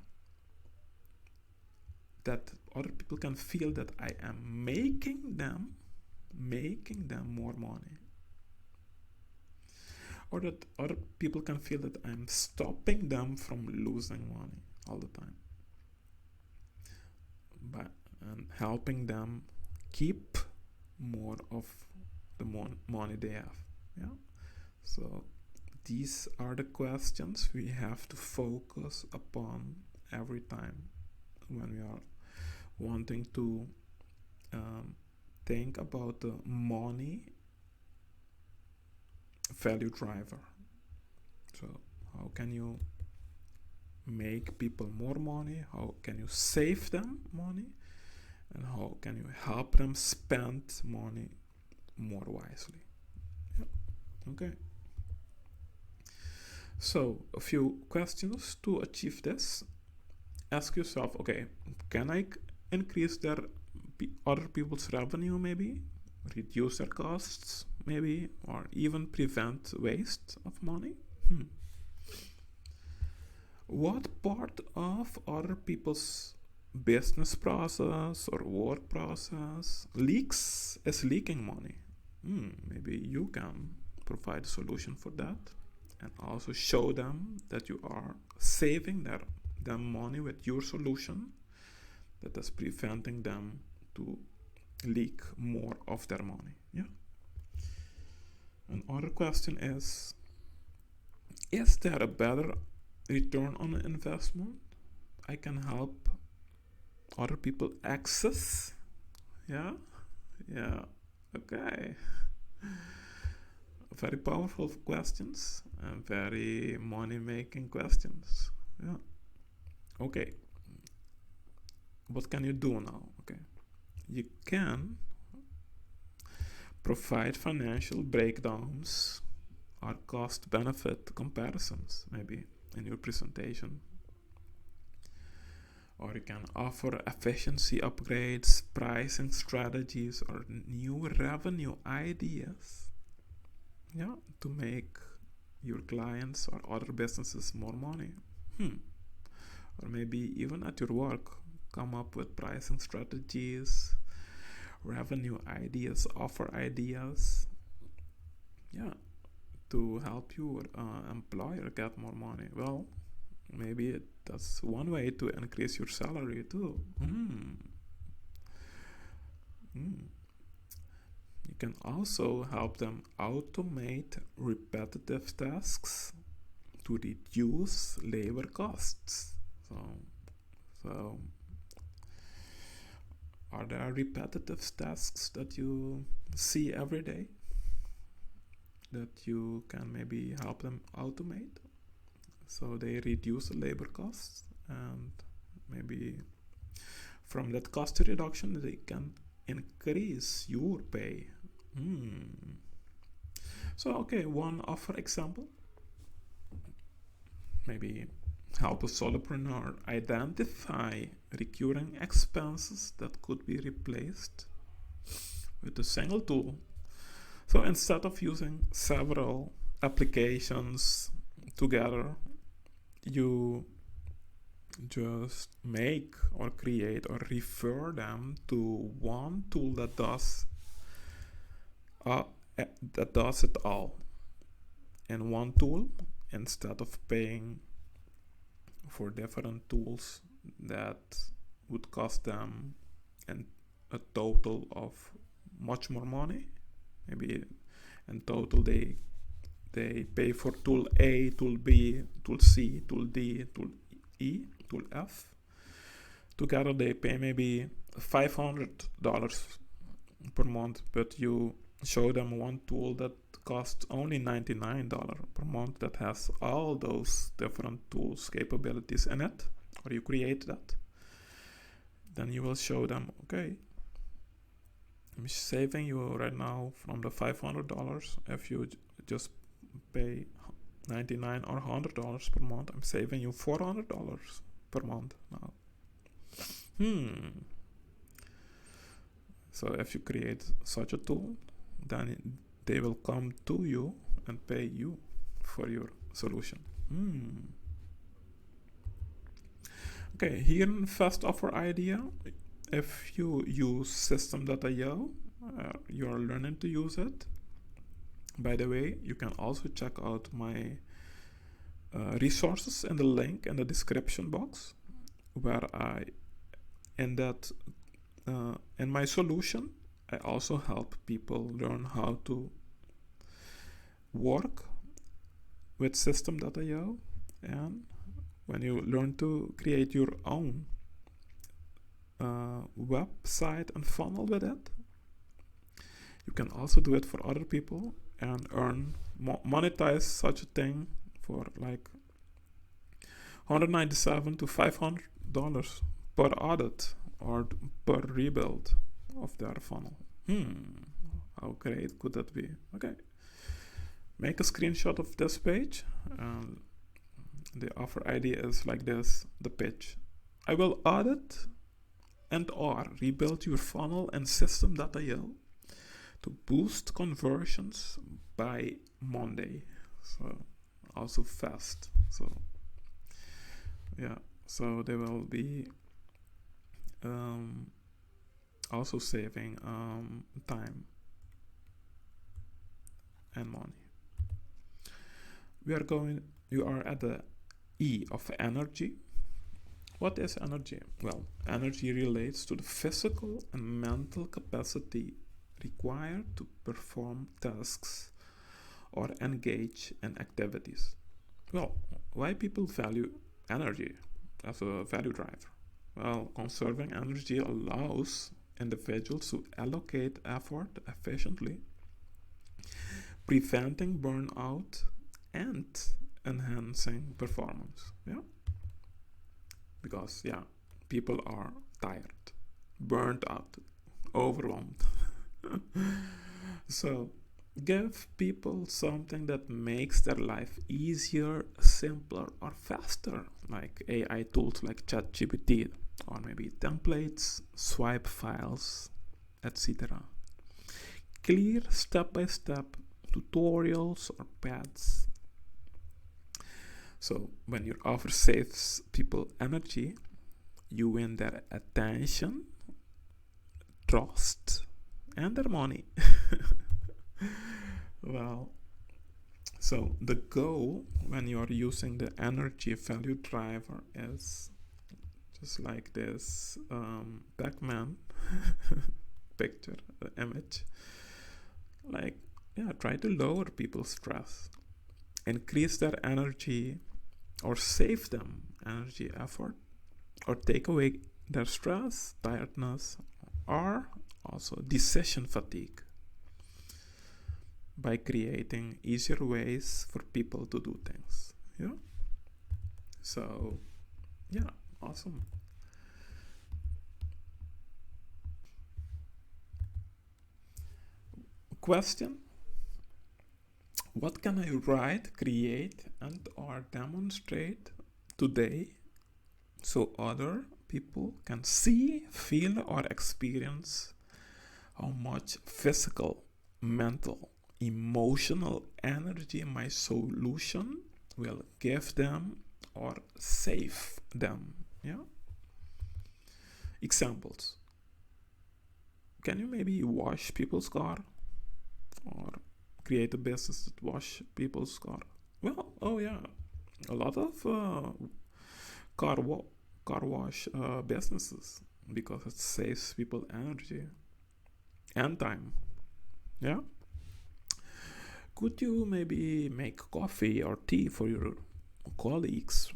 that other people can feel that I am making them more money. Or that other people can feel that I'm stopping them from losing money all the time. And helping them keep more of the money they have. Yeah. So these are the questions we have to focus upon every time when we are wanting to think about the money value driver. So how can you make people more money? How can you save them money? And how can you help them spend money more wisely? Yeah. Okay. So a few questions to achieve this. Ask yourself, okay, can I increase other people's revenue maybe? Reduce their costs maybe? Or even prevent waste of money? What part of other people's business process or work process is leaking money? Maybe you can provide a solution for that and also show them that you are saving them money with your solution that is preventing them to leak more of their money. Yeah. Another question is there a better return on investment I can help other people access? Yeah. Yeah. Okay. Very powerful questions and very money making questions. Yeah. Okay. What can you do now? Okay. You can provide financial breakdowns or cost benefit comparisons, maybe in your presentation. Or you can offer efficiency upgrades, pricing strategies, or new revenue ideas. Yeah, to make your clients or other businesses more money. Or maybe even at your work, come up with pricing strategies, revenue ideas, offer ideas. Yeah, to help your employer get more money. Well, maybe that's one way to increase your salary too. You can also help them automate repetitive tasks to reduce labor costs. So are there repetitive tasks that you see every day that you can maybe help them automate so they reduce the labor costs, and maybe from that cost reduction they can increase your pay. So okay, one offer example, maybe help a solopreneur identify recurring expenses that could be replaced with a single tool. So instead of using several applications together, you just make or create or refer them to one tool that does it all in one tool, instead of paying for different tools that would cost them a total of much more money. Maybe in total they pay for tool A, tool B, tool C, tool D, tool E, tool F. Together they pay maybe $500 per month, but you show them one tool that costs only $99 per month that has all those different tools capabilities in it, or you create that. Then you will show them, okay, I'm saving you right now from the $500. If you just pay $99 or $100 per month, I'm saving you $400 per month now. So if you create such a tool, then they will come to you and pay you for your solution. Okay, here in Fast Offer Idea, if you use System.io, you're learning to use it. By the way, you can also check out my resources in the link in the description box, where in my solution, I also help people learn how to work with System.io, and when you learn to create your own website and funnel with it, you can also do it for other people and monetize such a thing for like $197 to $500 per audit or per rebuild of their funnel. How great could that be? Okay, make a screenshot of this page. The offer idea is like this: the pitch. I will audit and or rebuild your funnel in System.io to boost conversions by Monday. So also fast. So yeah, so they will be also saving time and money. You are at the E of energy. What is energy? Well, energy relates to the physical and mental capacity required to perform tasks or engage in activities. Well, why people value energy as a value driver? Well, conserving energy allows individuals to allocate effort efficiently, preventing burnout and enhancing performance. Yeah, because people are tired, burnt out, overwhelmed. So give people something that makes their life easier, simpler, or faster, like AI tools like ChatGPT, or maybe templates, swipe files, etc. Clear step by step tutorials or paths. So when your offer saves people energy, you win their attention, trust, and their money. Well, so the goal when you are using the energy value driver is just like this Pac-Man picture, image. Like, try to lower people's stress, increase their energy, or save them energy, effort, or take away their stress, tiredness, or also decision fatigue by creating easier ways for people to do things. Yeah. So, awesome. Question: what can I write, create, and or demonstrate today so other people can see, feel, or experience how much physical, mental, emotional energy my solution will give them or save them? Yeah. Examples: can you maybe wash people's car, or create a business that wash people's car? Well, a lot of car wa- car wash businesses, because it saves people energy and time. Yeah. Could you maybe make coffee or tea for your colleagues?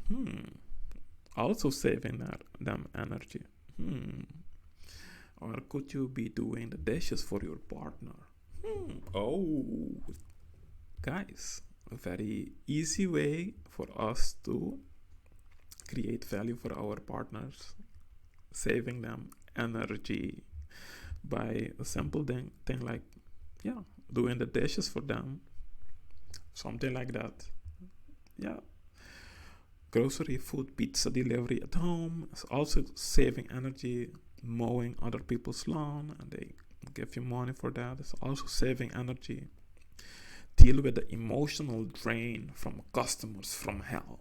Also saving them energy. Or could you be doing the dishes for your partner? Oh, guys, a very easy way for us to create value for our partners, saving them energy by a simple thing like, doing the dishes for them, something like that. Yeah. Grocery, food, pizza delivery at home is also saving energy. Mowing other people's lawn and they give you money for that is also saving energy. Deal with the emotional drain from customers from hell.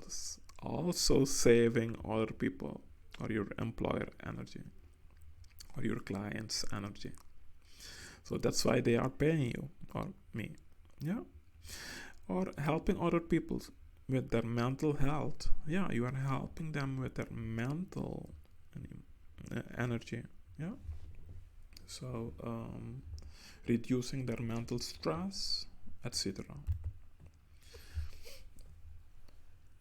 It's also saving other people or your employer energy or your clients energy. So that's why they are paying you or me. Yeah. Or helping other people with their mental health. Yeah, you are helping them with their mental energy. Yeah. So reducing their mental stress, etc.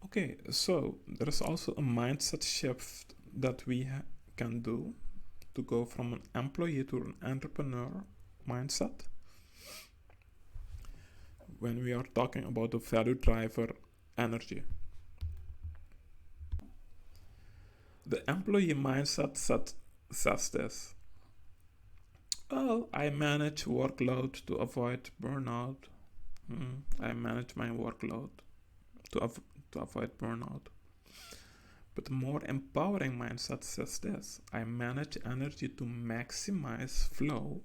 Okay, so there is also a mindset shift that we can do to go from an employee to an entrepreneur mindset when we are talking about the value driver energy. The employee mindset says this: well, I manage workload to avoid burnout. I manage my workload to avoid burnout. But the more empowering mindset says this: I manage energy to maximize flow,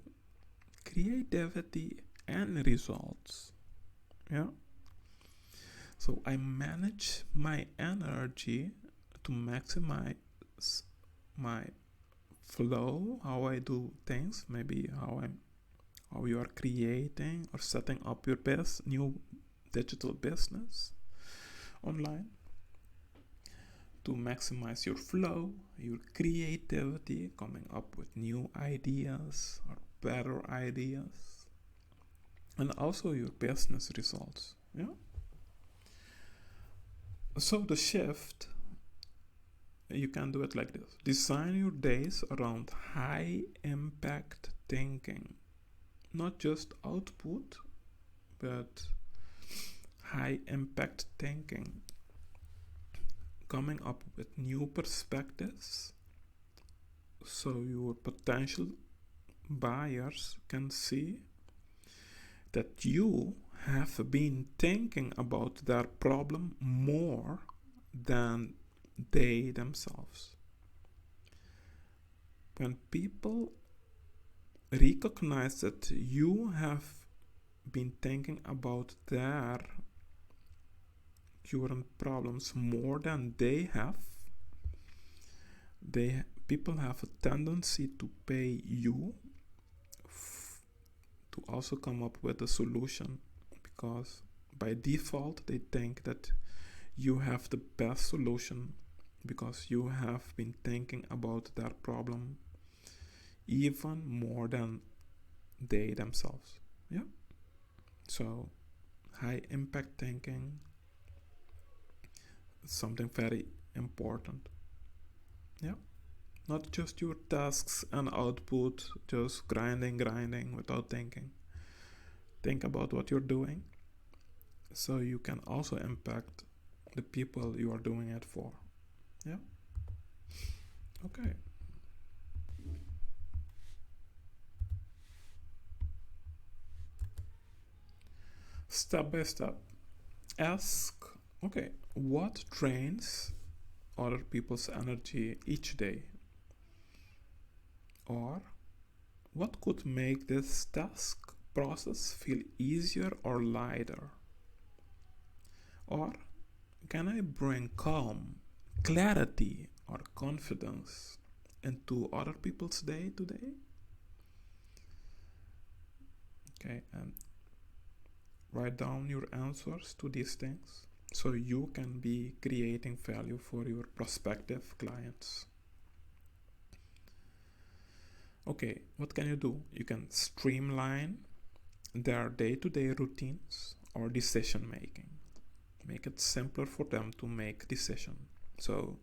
creativity, and results. Yeah. So I manage my energy to maximize my flow, how I do things, maybe how you are creating or setting up your new digital business online. to maximize your flow, your creativity, coming up with new ideas or better ideas, and also your business results. Yeah. So the shift, you can do it like this: design your days around high impact thinking, not just output, but high impact thinking, coming up with new perspectives so your potential buyers can see that you have been thinking about their problem more than they themselves. When people recognize that you have been thinking about their current problems more than they have, people have a tendency to pay you to also come up with a solution, because by default they think that you have the best solution because you have been thinking about their problem even more than they themselves. Yeah. So high impact thinking is something very important. Yeah. Not just your tasks and output, just grinding without thinking. Think about what you're doing so you can also impact the people you are doing it for. Yeah. Okay. Step by step. Ask, okay, what drains other people's energy each day? Or what could make this task process feel easier or lighter? Or can I bring calm, clarity, or confidence into other people's day today? Okay, and write down your answers to these things so you can be creating value for your prospective clients. Okay, what can you do? You can streamline their day-to-day routines or decision making. Make it simpler for them to make decision. So,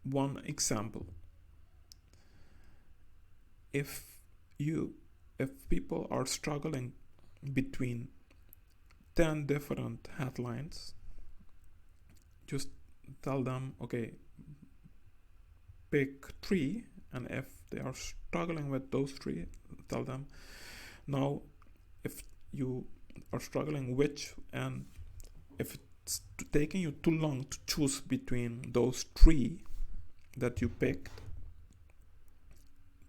one example, if people are struggling between 10 different headlines, just tell them, okay, pick 3, and if they are struggling with those 3, tell them, now if you are struggling and if it's taking you too long to choose between those 3 that you picked,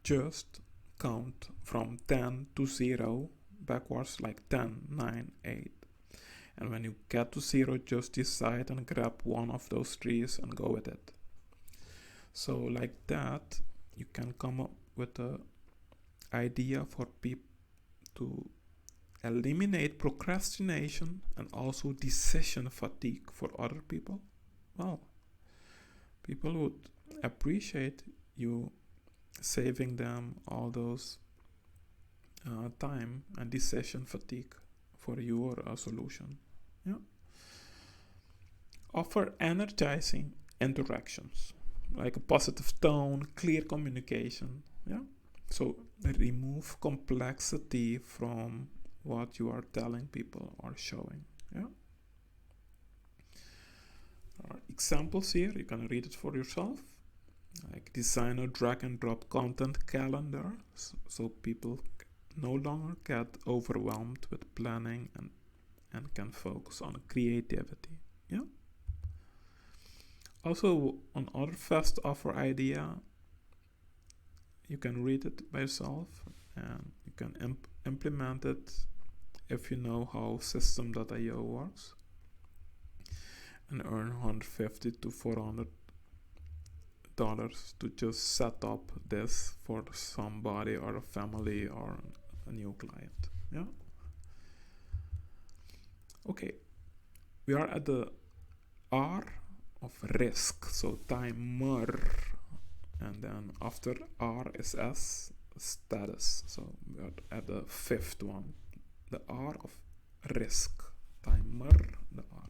just count from 10 to 0 backwards, like 10, 9, 8. And when you get to 0, just decide and grab one of those 3s and go with it. So like that, you can come up with an idea for people to eliminate procrastination and also decision fatigue for other people. Well, people would appreciate you saving them all those time and decision fatigue for your solution. Yeah. Offer energizing interactions, like a positive tone, clear communication. Yeah. So remove complexity from what you are telling people or showing. Yeah. There are examples here. You can read it for yourself. Like design a drag and drop content calendar, so people no longer get overwhelmed with planning and can focus on creativity. Yeah. Also, on other fast offer idea, you can read it by yourself and you can implement it if you know how System.io works, and earn $150 to $400 to just set up this for somebody or a family or a new client. Yeah. Okay, we are at the R of risk. So timer, and then after R is S, status. So we're at the fifth one, the R of risk. Timer, the R.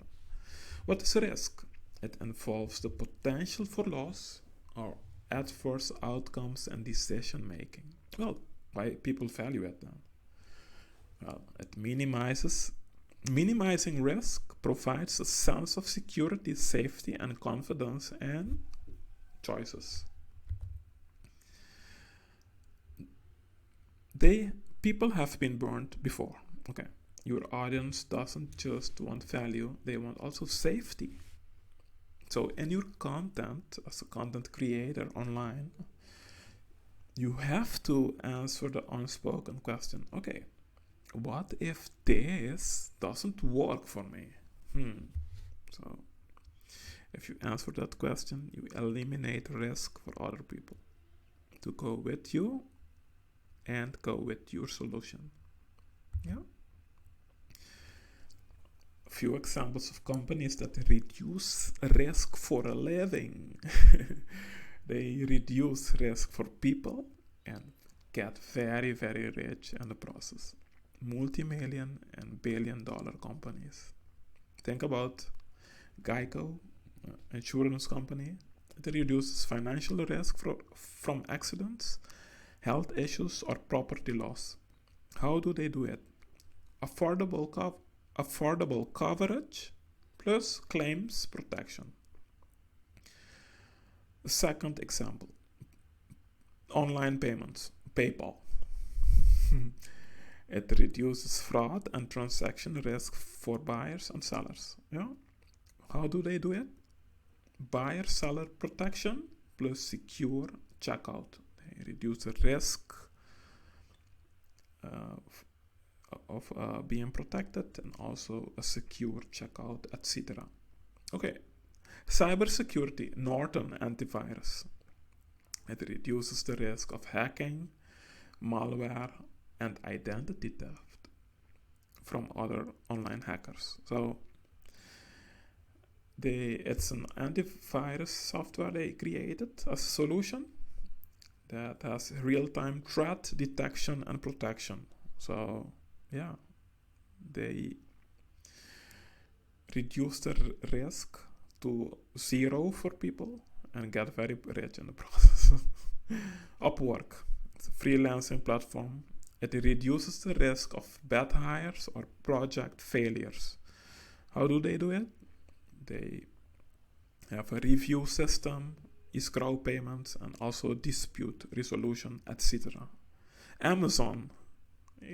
What is risk? It involves the potential for loss or adverse outcomes and decision making. Well, why people value it then? Well, it minimizing risk provides a sense of security, safety, and confidence in choices. People have been burned before. Okay, your audience doesn't just want value; they want also safety. So, in your content, as a content creator online, you have to answer the unspoken question. Okay, what if this doesn't work for me? So, if you answer that question, you eliminate risk for other people to go with you and go with your solution. Yeah. A few examples of companies that reduce risk for a living. They reduce risk for people and get very, very rich in the process. Multi-million and billion-dollar companies. Think about Geico, insurance company. It reduces financial risk from accidents, health issues, or property loss. How do they do it? Affordable coverage plus claims protection. Second example, online payments, PayPal. It reduces fraud and transaction risk for buyers and sellers. Yeah? How do they do it? Buyer-seller protection plus secure checkout. They reduce the risk of being protected and also a secure checkout, etc. Okay, cybersecurity, Norton Antivirus. It reduces the risk of hacking, malware, and identity theft from other online hackers. So it's an antivirus software they created as a solution that has real-time threat detection and protection. So yeah, they reduce the risk to zero for people and get very rich in the process. Upwork, it's a freelancing platform. It reduces the risk of bad hires or project failures. How do they do it? They have a review system, escrow payments, and also dispute resolution, etc. Amazon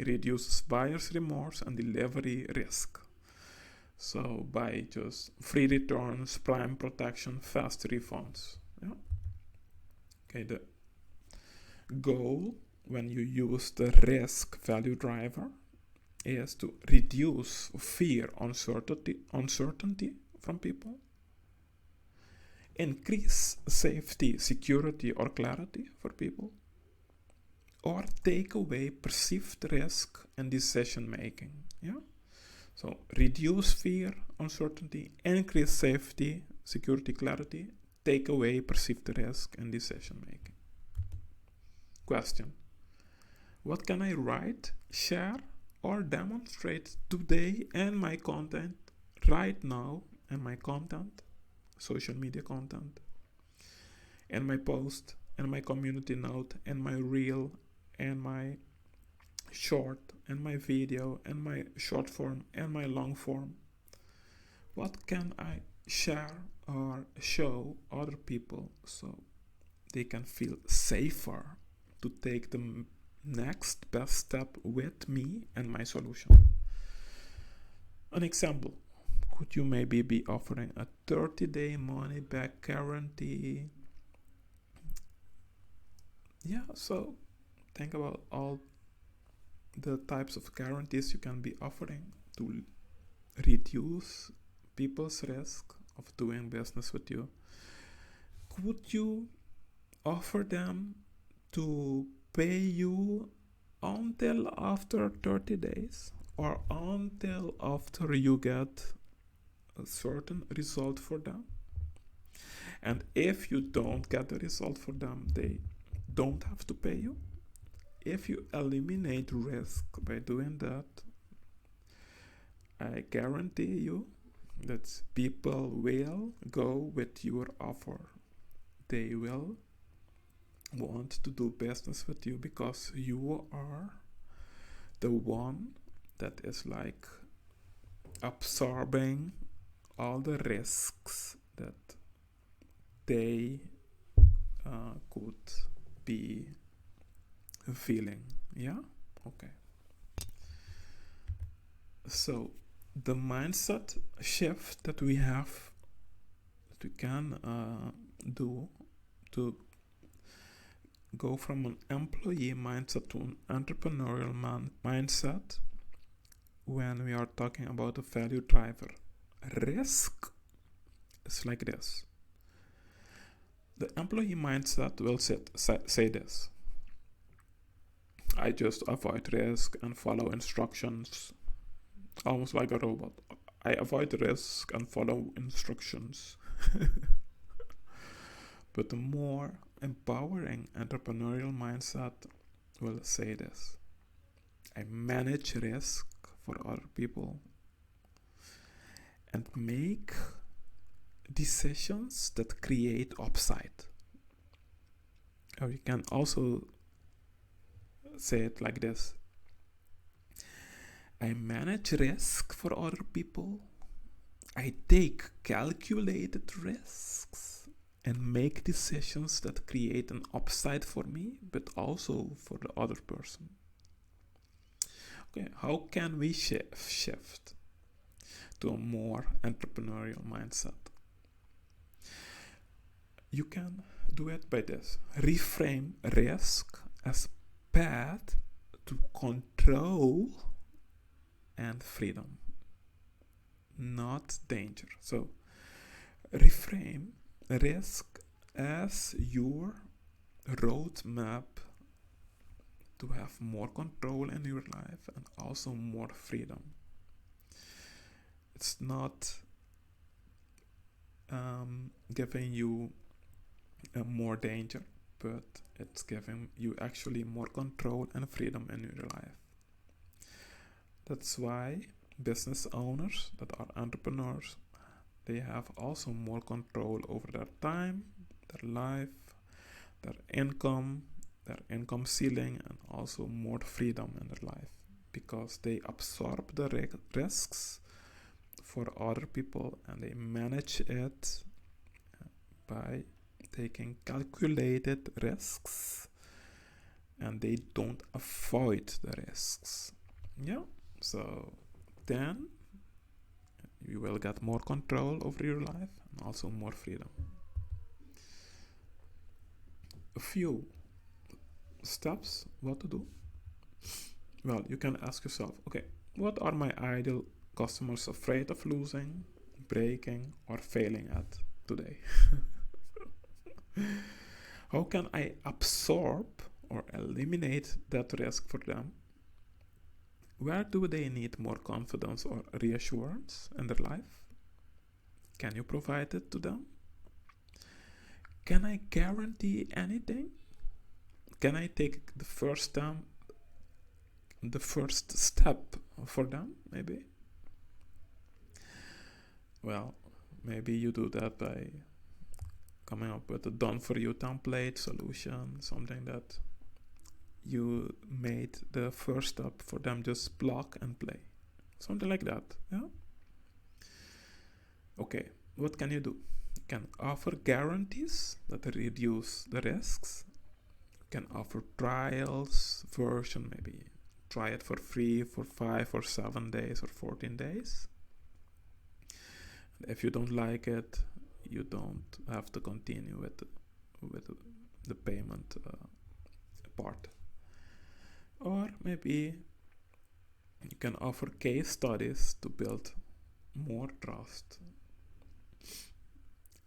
reduces buyer's remorse and delivery risk. So by just free returns, prime protection, fast refunds. Yeah. Okay, the goal when you use the risk value driver is to reduce fear, uncertainty from people, increase safety, security, or clarity for people, or take away perceived risk and decision making. Yeah. So reduce fear, uncertainty, increase safety, security, clarity, take away perceived risk and decision making. Question: what can I write, share, or demonstrate today in my content, right now in my content, social media content, in my post, in my community note, in my reel, in my short, in my video, in my short form, in my long form? What can I share or show other people so they can feel safer to take the next best step with me and my solution? An example: could you maybe be offering a 30-day money back guarantee? Yeah, so think about all the types of guarantees you can be offering to reduce people's risk of doing business with you. Could you offer them to pay you until after 30 days or until after you get a certain result for them? And if you don't get the result for them, they don't have to pay you. If you eliminate risk by doing that, I guarantee you that people will go with your offer. They will want to do business with you because you are the one that is like absorbing all the risks that they could be feeling. Yeah? Okay. So, the mindset shift that we have, that we can do to go from an employee mindset to an entrepreneurial mindset when we are talking about a value driver. Risk is like this. The employee mindset will say this: I just avoid risk and follow instructions, almost like a robot. I avoid risk and follow instructions. But the more empowering entrepreneurial mindset will say this: I manage risk for other people and make decisions that create upside. Or you can also say it like this: I manage risk for other people. I take calculated risks and make decisions that create an upside for me, but also for the other person. Okay, how can we shift to a more entrepreneurial mindset? You can do it by this: reframe risk as path to control and freedom, not danger. So reframe risk as your roadmap to have more control in your life and also more freedom. It's not giving you more danger, but it's giving you actually more control and freedom in your life. That's why business owners that are entrepreneurs, they have also more control over their time, their life, their income ceiling, and also more freedom in their life because they absorb the risks for other people and they manage it by taking calculated risks, and they don't avoid the risks. Yeah, so then you will get more control over your life and also more freedom. A few steps what to do. Well, you can ask yourself, okay, what are my ideal customers afraid of losing, breaking, or failing at today? How can I absorb or eliminate that risk for them? Where do they need more confidence or reassurance in their life? Can you provide it to them? Can I guarantee anything? Can I take the first step for them, maybe? Well, maybe you do that by coming up with a done-for-you template solution, something that you made the first step for them, just plug and play. Something like that, yeah? Okay, what can you do? You can offer guarantees that reduce the risks. You can offer trials version, maybe try it for free for 5 or 7 days or 14 days. And if you don't like it, you don't have to continue with the payment part. Or maybe you can offer case studies to build more trust.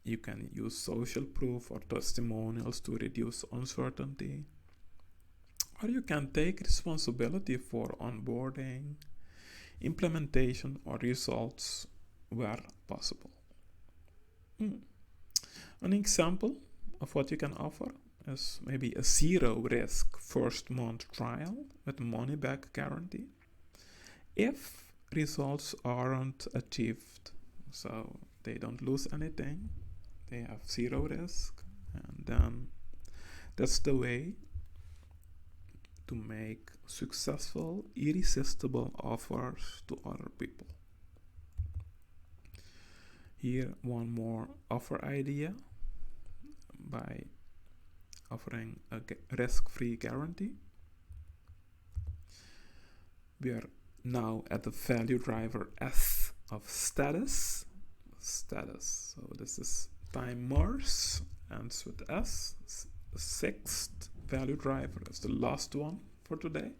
You can use social proof or testimonials to reduce uncertainty. Or you can take responsibility for onboarding, implementation, or results where possible. An example of what you can offer is maybe a zero risk first month trial with money back guarantee if results aren't achieved. So they don't lose anything, they have zero risk, and then that's the way to make successful, irresistible offers to other people. Here, one more offer idea by offering a risk-free guarantee. We are now at the value driver S of status. Status. So this is timers, ends with S. Sixth value driver is the last one for today.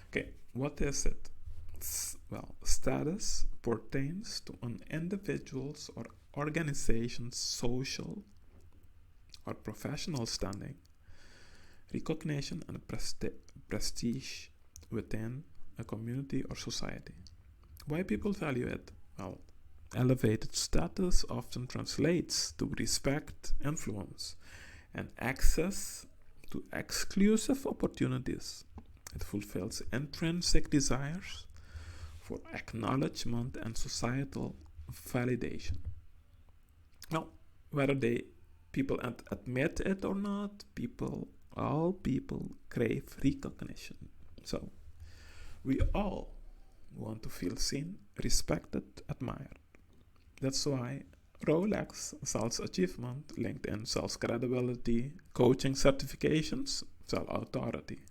Okay, what is it? Well, status pertains to an individual's or organization's social or professional standing, recognition, and prestige within a community or society. Why people value it? Well, elevated status often translates to respect, influence, and access to exclusive opportunities. It fulfills intrinsic desires for acknowledgement and societal validation. Now, whether people admit it or not, all people crave recognition. So, we all want to feel seen, respected, admired. That's why Rolex sells achievement, LinkedIn sells credibility, coaching certifications sell authority.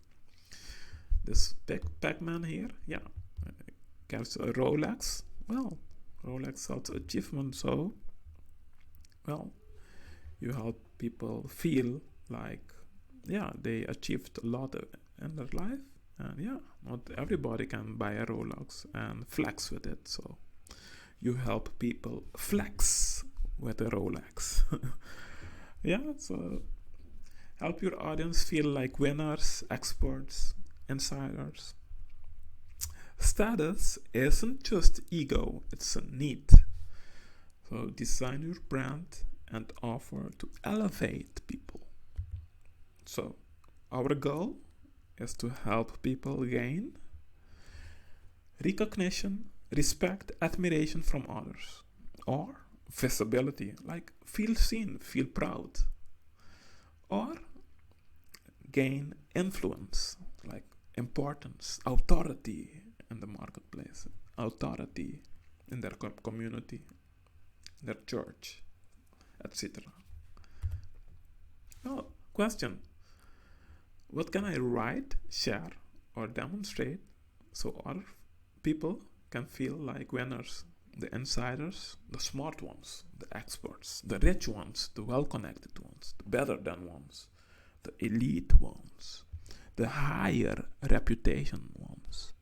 This big Pac-Man here, gets a Rolex. Well, Rolex sells achievement, so you help people feel like they achieved a lot in their life, and not everybody can buy a Rolex and flex with it, so you help people flex with a Rolex. So help your audience feel like winners, experts, insiders. Status isn't just ego, it's a need. So design your brand and offer to elevate people. So our goal is to help people gain recognition, respect, admiration from others, or visibility, like feel seen, feel proud, or gain influence, like importance, authority in the marketplace, authority in their community, their church, etc. Now, question: what can I write, share, or demonstrate so other people can feel like winners? The insiders, the smart ones, the experts, the rich ones, the well-connected ones, the better than ones, the elite ones, the higher reputation ones.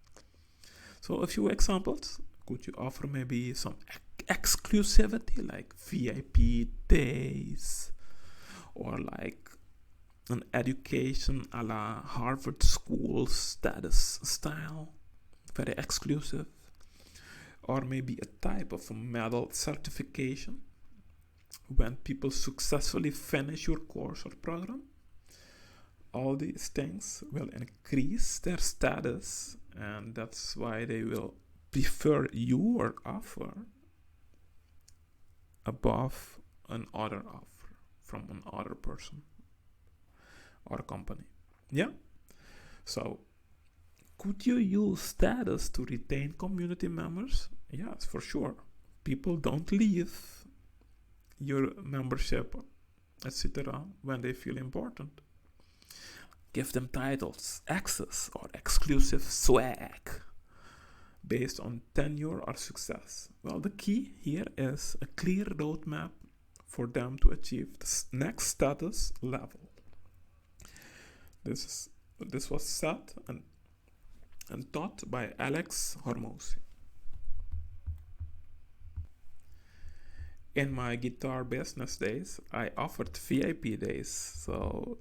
So a few examples. Could you offer maybe some exclusivity, like VIP days, or like an education a la Harvard School status style, very exclusive, or maybe a type of a medal certification when people successfully finish your course or program. All these things will increase their status, and that's why they will prefer your offer above another offer from another person or company. So could you use status to retain community members? Yes, for sure. People don't leave your membership, etc., when they feel important. Give them titles, access, or exclusive swag based on tenure or success. Well, the key here is a clear roadmap for them to achieve the next status level. This was said and taught by Alex Hormozi. In my guitar business days, I offered VIP days. So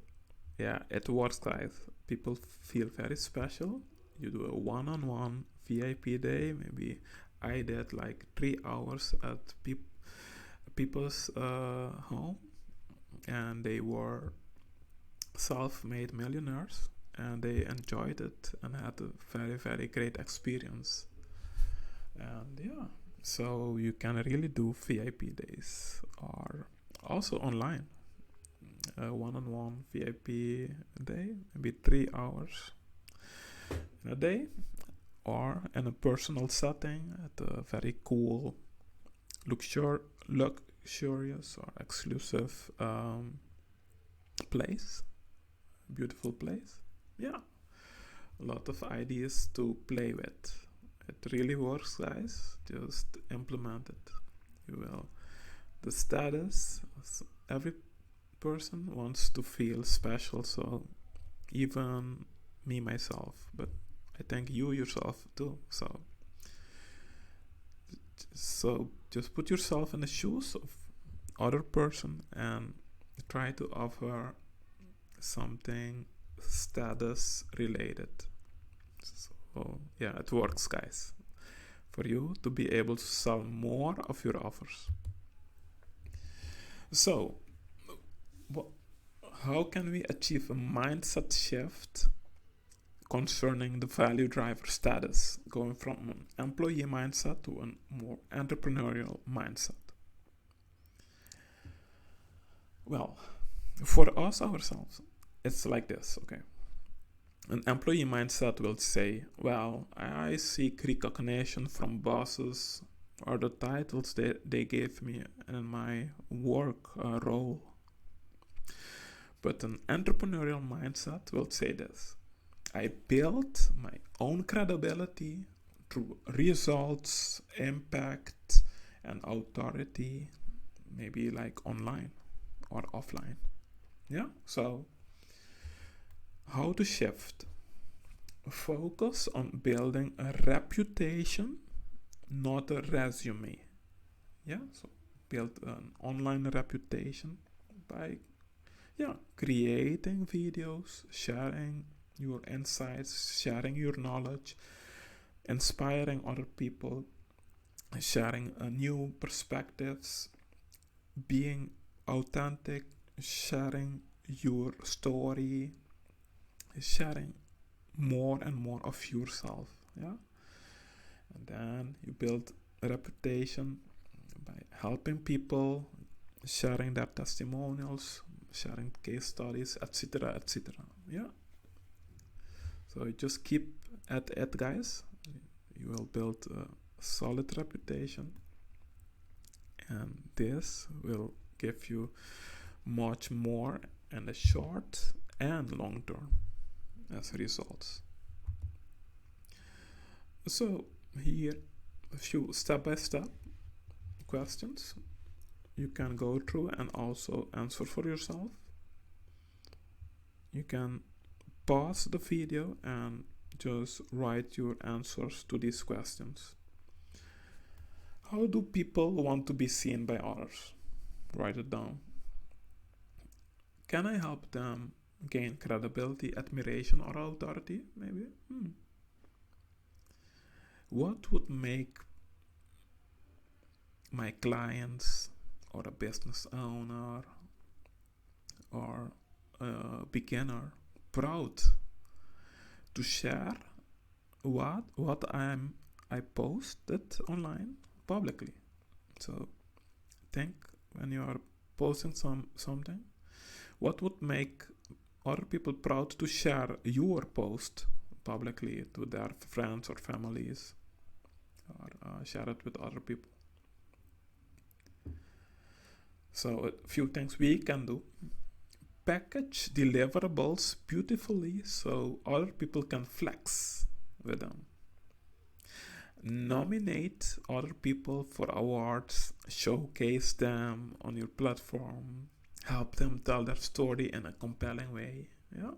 it works, guys. People feel very special. You do a one-on-one VIP day. Maybe I did like 3 hours at people's home, and they were self-made millionaires, and they enjoyed it and had a very, very great experience. And yeah, so you can really do VIP days, or also online, a one-on-one VIP day, maybe 3 hours in a day, or in a personal setting at a very cool, luxurious or exclusive place, beautiful place. Yeah, a lot of ideas to play with. It really works, guys. Just implement it. You will. The status, every person wants to feel special, so even me myself, but I think you yourself too. So just put yourself in the shoes of other person and try to offer something status related. So yeah, it works, guys, for you to be able to sell more of your offers. So how can we achieve a mindset shift concerning the value driver status, going from an employee mindset to a more entrepreneurial mindset? Well, for us ourselves, it's like this, okay? An employee mindset will say, well, I seek recognition from bosses or the titles they gave me in my work role. But an entrepreneurial mindset will say this: I built my own credibility through results, impact, and authority, maybe like online or offline. Yeah, so how to shift? Focus on building a reputation, not a resume. Yeah, so build an online reputation by creating videos, sharing your insights, sharing your knowledge, inspiring other people, sharing new perspectives, being authentic, sharing your story, sharing more and more of yourself. Yeah, and then you build a reputation by helping people, sharing their testimonials, sharing case studies, etc., etc. Yeah, so you just keep at it, guys. You will build a solid reputation, and this will give you much more in the short and long term as results. So here a few step-by-step questions you can go through and also answer for yourself. You can pause the video and just write your answers to these questions. How do people want to be seen by others? Write it down. Can I help them gain credibility, admiration, or authority? Maybe. What would make my clients or a business owner or a beginner proud to share what I posted online publicly? So think, when you are posting something, what would make other people proud to share your post publicly to their friends or families, or share it with other people? So a few things we can do: package deliverables beautifully so other people can flex with them. Nominate other people for awards, showcase them on your platform, help them tell their story in a compelling way. Yeah.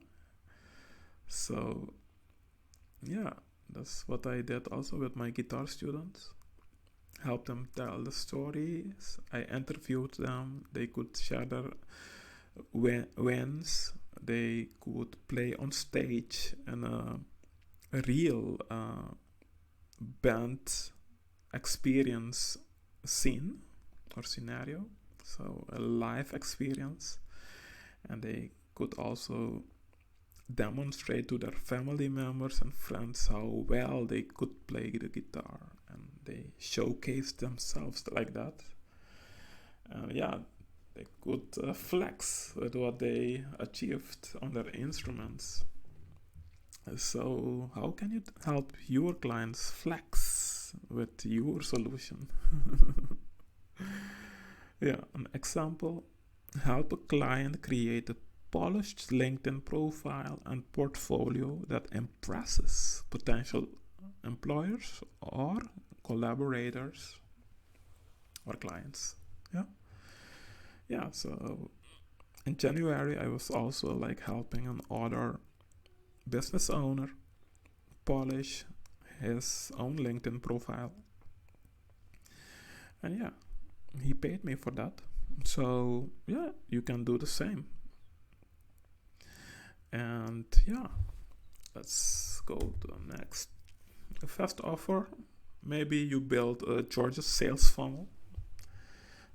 So yeah, that's what I did also with my guitar students. Help them tell the stories. I interviewed them. They could share their wins. They could play on stage in a real band experience scene. or scenario, so a live experience, and they could also demonstrate to their family members and friends how well they could play the guitar, and they showcase themselves like that. Yeah, they could flex with what they achieved on their instruments. So how can you help your clients flex with your solution? Yeah, an example: help a client create a polished LinkedIn profile and portfolio that impresses potential employers or collaborators or clients. Yeah. Yeah, so in January I was also like helping another business owner polish his own LinkedIn profile. And yeah, he paid me for that. So yeah, you can do the same. And yeah, let's go to the next. A fast offer. Maybe you build a Georgia sales funnel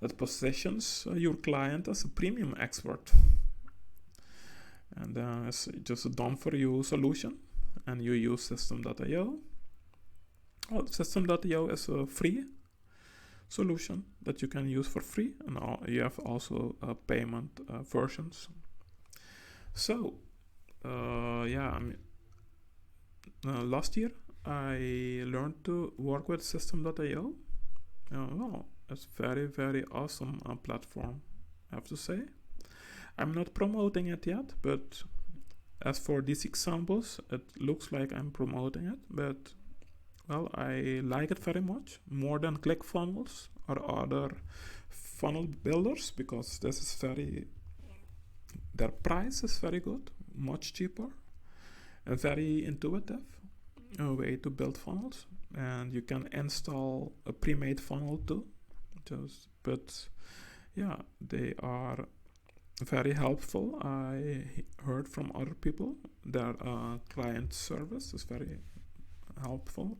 that positions your client as a premium expert. And it's just a done for you solution. And you use System.io. Well, System.io is a free solution that you can use for free, and you have also payment versions. So, last year I learned to work with System.io. Well, it's very awesome platform, I have to say. I'm not promoting it yet, but as for these examples, it looks like I'm promoting it, but well, I like it very much, more than ClickFunnels or other funnel builders, because their price is very good, much cheaper, a very intuitive way to build funnels, and you can install a pre-made funnel too. But yeah, they are very helpful. I heard from other people their client service is very helpful.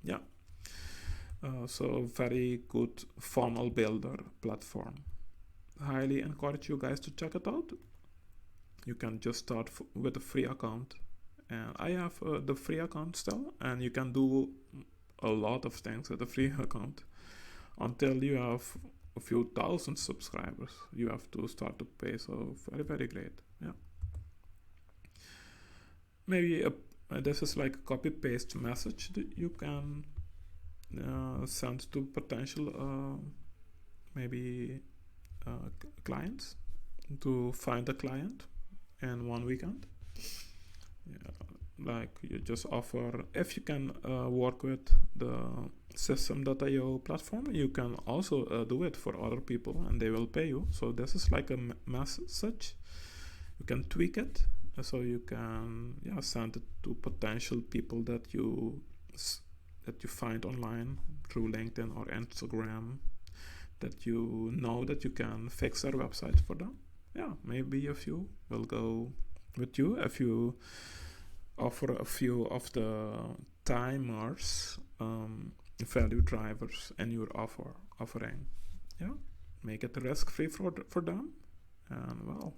Yeah, so very good funnel builder platform. Highly encourage you guys to check it out. You can just start with a free account, and I have the free account still, and you can do a lot of things with a free account until you have a few thousand subscribers. You have to start to pay. So very great. Yeah, maybe this is like a copy paste message that you can send to potential clients to find a client in one weekend. Yeah, like you just offer, if you can work with the System.io platform, you can also do it for other people and they will pay you. So this is like a message. You can tweak it, so you can send it to potential people that you find online through LinkedIn or Instagram, that you know that you can fix their website for them. Yeah, maybe a few will go with you if you offer a few of the timers, value drivers in your offering. Yeah, make it risk free for them, and well,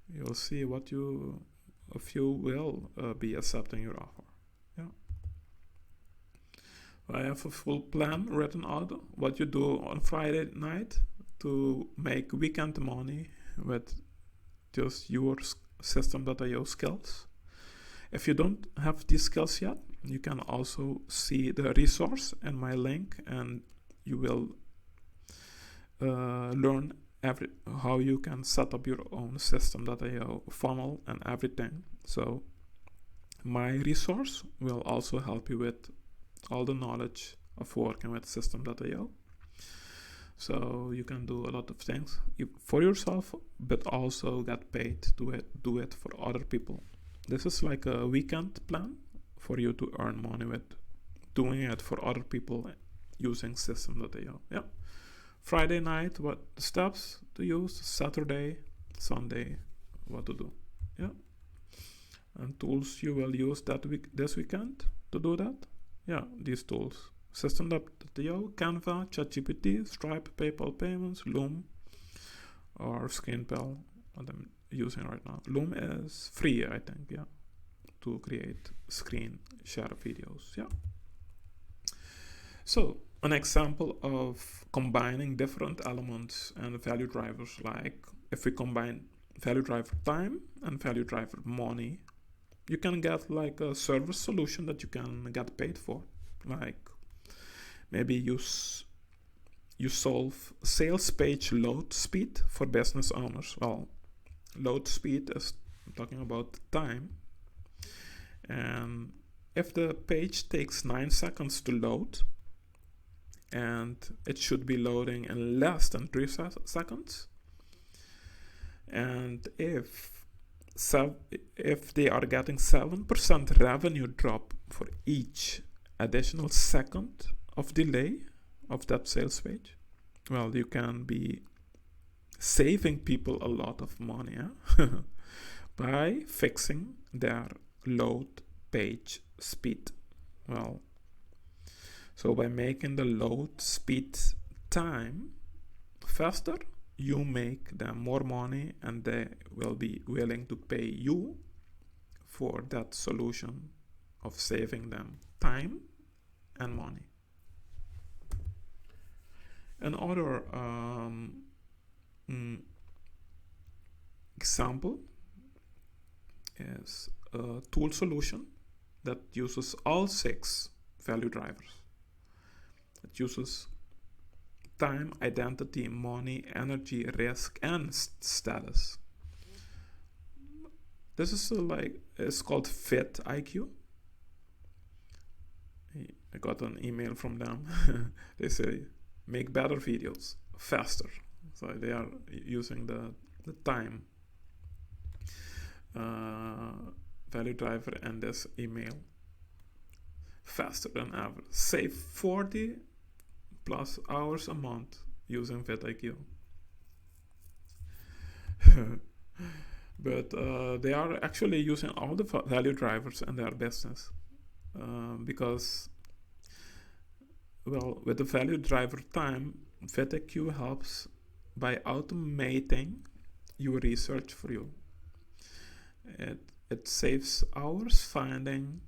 you'll see if you will be accepting your offer. Yeah, I have a full plan written out what you do on Friday night to make weekend money with just your System.io skills. If you don't have these skills yet, you can also see the resource in my link, and you will learn how you can set up your own System.io funnel and everything. So my resource will also help you with all the knowledge of working with System.io. So you can do a lot of things for yourself, but also get paid to do it for other people. This is like a weekend plan for you to earn money with doing it for other people using System.io. Yeah. Friday night, what steps to use. Saturday, Sunday, what to do. Yeah. And tools you will use this weekend to do that. Yeah, these tools. System.io, Canva, ChatGPT, Stripe, PayPal payments, Loom, or ScreenPal, what I'm using right now. Loom is free, I think, yeah, to create screen share videos, yeah. So an example of combining different elements and value drivers, like if we combine value driver time and value driver money, you can get like a service solution that you can get paid for. Like maybe you solve sales page load speed for business owners. Well, load speed is talking about time, and if the page takes 9 seconds to load, and it should be loading in less than 3 seconds, and if they are getting 7% revenue drop for each additional second of delay of that sales page, well, you can be saving people a lot of money, by fixing their load page speed. Well, so by making the load speed time faster, you make them more money, and they will be willing to pay you for that solution of saving them time and money. Another example is a tool solution that uses all 6 value drivers. It uses time, identity, money, energy, risk, and status. This is it's called VidIQ. I got an email from them. They say make better videos faster. So they are using the time value driver and this email faster than ever. Save 40 plus hours a month using VidIQ. But they are actually using all the value drivers in their business, because, well, with the value driver time, VidIQ helps by automating your research for you. It saves hours finding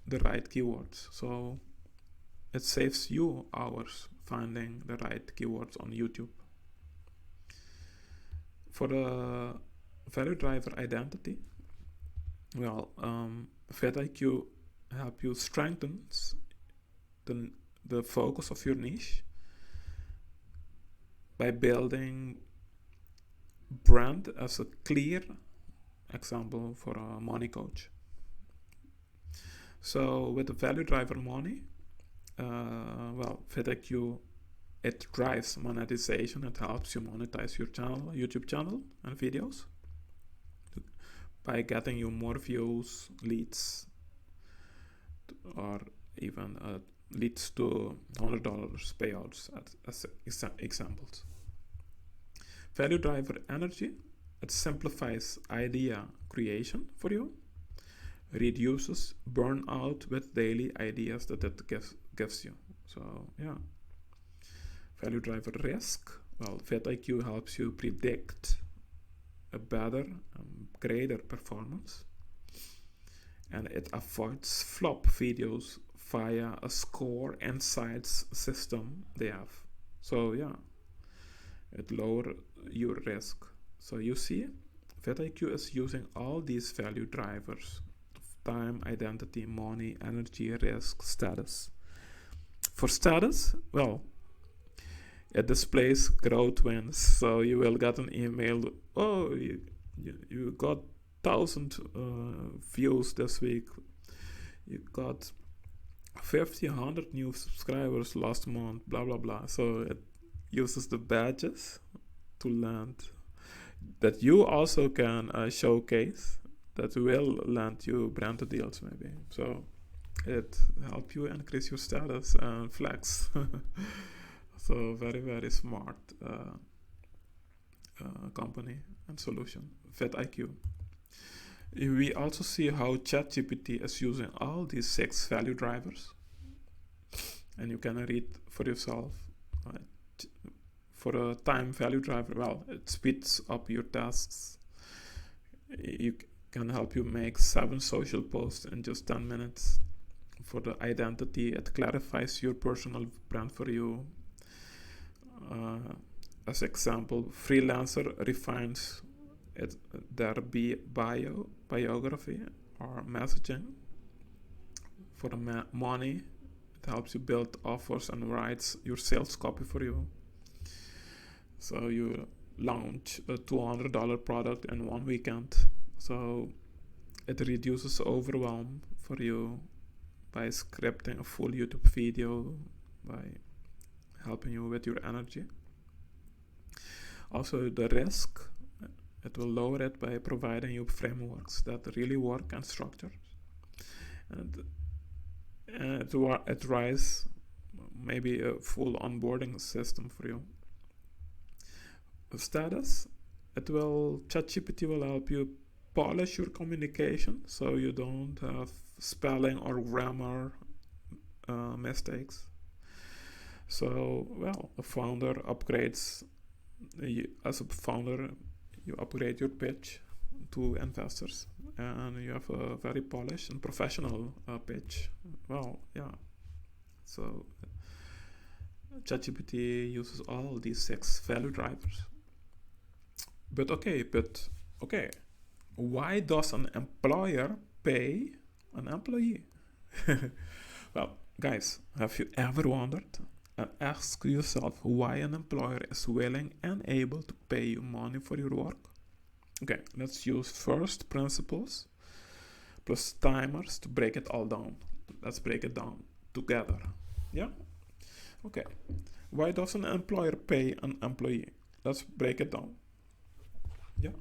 the right keywords. So it saves you hours finding the right keywords on YouTube. For the value driver identity, well, VidIQ help you strengthen the focus of your niche by building brand as a clear example for a money coach. So with the value driver money, well, VidIQ, it drives monetization. It helps you monetize your channel, YouTube channel and videos by getting you more views, leads, or even leads to $100 payouts as examples. Value driver energy, it simplifies idea creation for you, reduces burnout with daily ideas that it gives you. So yeah. Value driver risk, well, VidIQ helps you predict a better, greater performance, and it avoids flop videos via a score insights system they have. So yeah, it lowers your risk. So you see, VidIQ is using all these value drivers: time, identity, money, energy, risk, status. For status, well, it displays growth wins. So you will get an email, oh, you got 1,000 views this week. You got 100 new subscribers last month, blah, blah, blah. So it uses the badges to land that you also can showcase, that will land you branded deals maybe. So it helps you increase your status and flex. So very, very smart company and solution, VidIQ. We also see how ChatGPT is using all these 6 value drivers and you can read for yourself. uh, for a time value driver, well, it speeds up your tasks. You can help you make 7 social posts in just 10 minutes. For the identity, it clarifies your personal brand for you. As example, freelancer refines their biography or messaging. For the money, it helps you build offers and writes your sales copy for you. So you launch a $200 product in one weekend. So it reduces overwhelm for you by scripting a full YouTube video, by helping you with your energy. Also, the risk, it will lower it by providing you frameworks that really work and structure. And it rise maybe a full onboarding system for you. Status, ChatGPT will help you polish your communication so you don't have spelling or grammar mistakes. So, well, a founder upgrades, as a founder, you upgrade your pitch to investors and you have a very polished and professional pitch. Well, yeah. So, ChatGPT uses all these 6 value drivers. But okay, why does an employer pay an employee? Well, guys, have you ever wondered and asked yourself why an employer is willing and able to pay you money for your work? Okay, let's use first principles plus timers to break it all down. Let's break it down together. Yeah? Okay. Why does an employer pay an employee? Let's break it down. Yeah.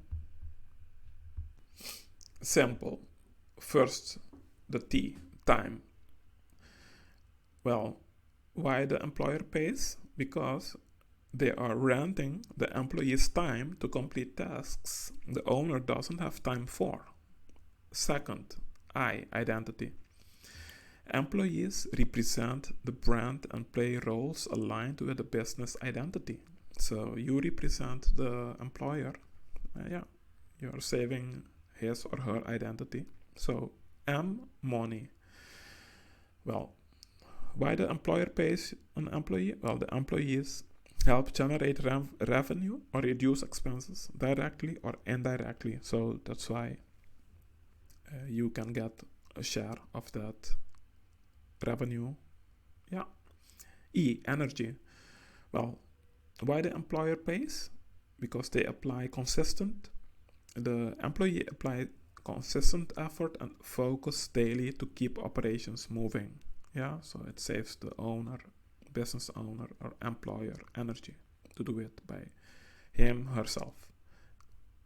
Simple. First, the T, time. Well, why the employer pays? Because they are renting the employee's time to complete tasks the owner doesn't have time for. Second, I, identity. Employees represent the brand and play roles aligned with the business identity. So you represent the employer. You're saving his or her identity. So M, money. Well, why the employer pays an employee? Well, the employees help generate revenue or reduce expenses directly or indirectly. So that's why you can get a share of that revenue. Yeah. E, energy. Well, why the employer pays? Because the employee apply consistent effort and focus daily to keep operations moving. Yeah, so it saves the business owner or employer energy to do it by him, herself.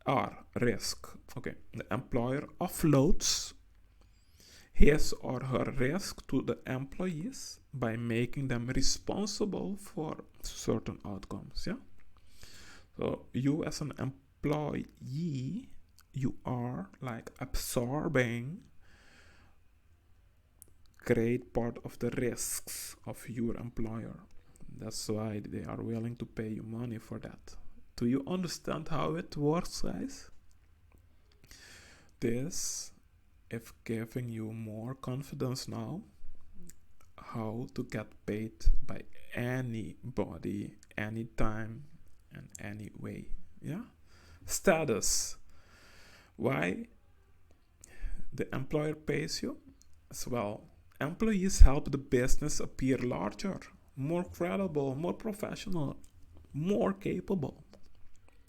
R, risk. Okay, the employer offloads his or her risk to the employees by making them responsible for certain outcomes. Yeah. So you as an employee, you are like absorbing great part of the risks of your employer. That's why they are willing to pay you money for that. Do you understand how it works, guys? This is giving you more confidence now how to get paid by anybody, anytime, and any way. Yeah. Status. Why the employer pays you? As well, employees help the business appear larger, more credible, more professional, more capable.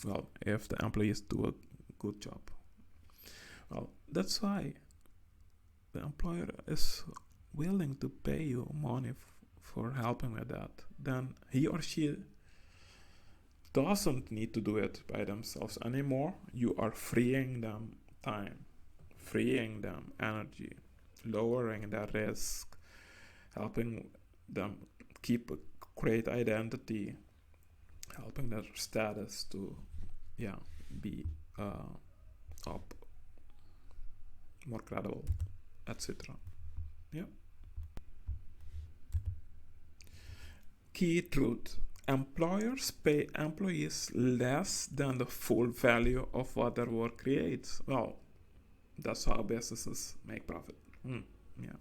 Well, if the employees do a good job. Well, that's why the employer is willing to pay you money for helping with that. Then he or she doesn't need to do it by themselves anymore. You are freeing them time, freeing them energy, lowering their risk, helping them keep a great identity, helping their status to be up, more credible, etc. Yeah. key truth. Employers pay employees less than the full value of what their work creates. Well, that's how businesses make profit. Yeah,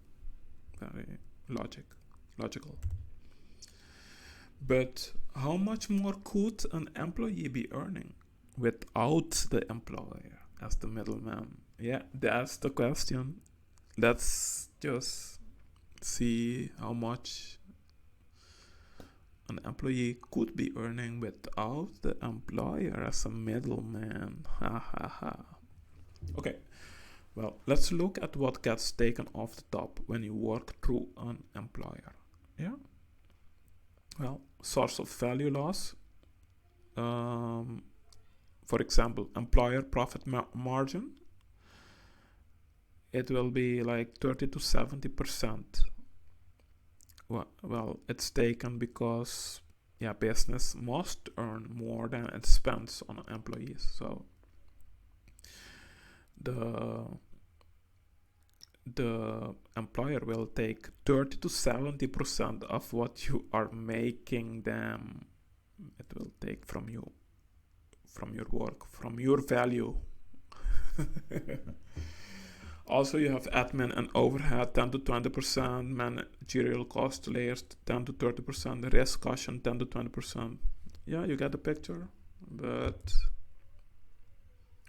very logical. But how much more could an employee be earning without the employer as the middleman? Yeah, that's the question. Let's just see how much an employee could be earning without the employer as a middleman. Ha ha ha. Okay, well, let's look at what gets taken off the top when you work through an employer. Yeah? Well, source of value loss. For example, employer profit margin. It will be like 30 to 70%. Well, it's taken because business must earn more than it spends on employees. So the employer will take 30 to 70% of what you are making them. It will take from you, from your work, from your value. Also, you have admin and overhead 10 to 20%, managerial cost layers 10 to 30%, risk caution 10 to 20%. Yeah, you get the picture. But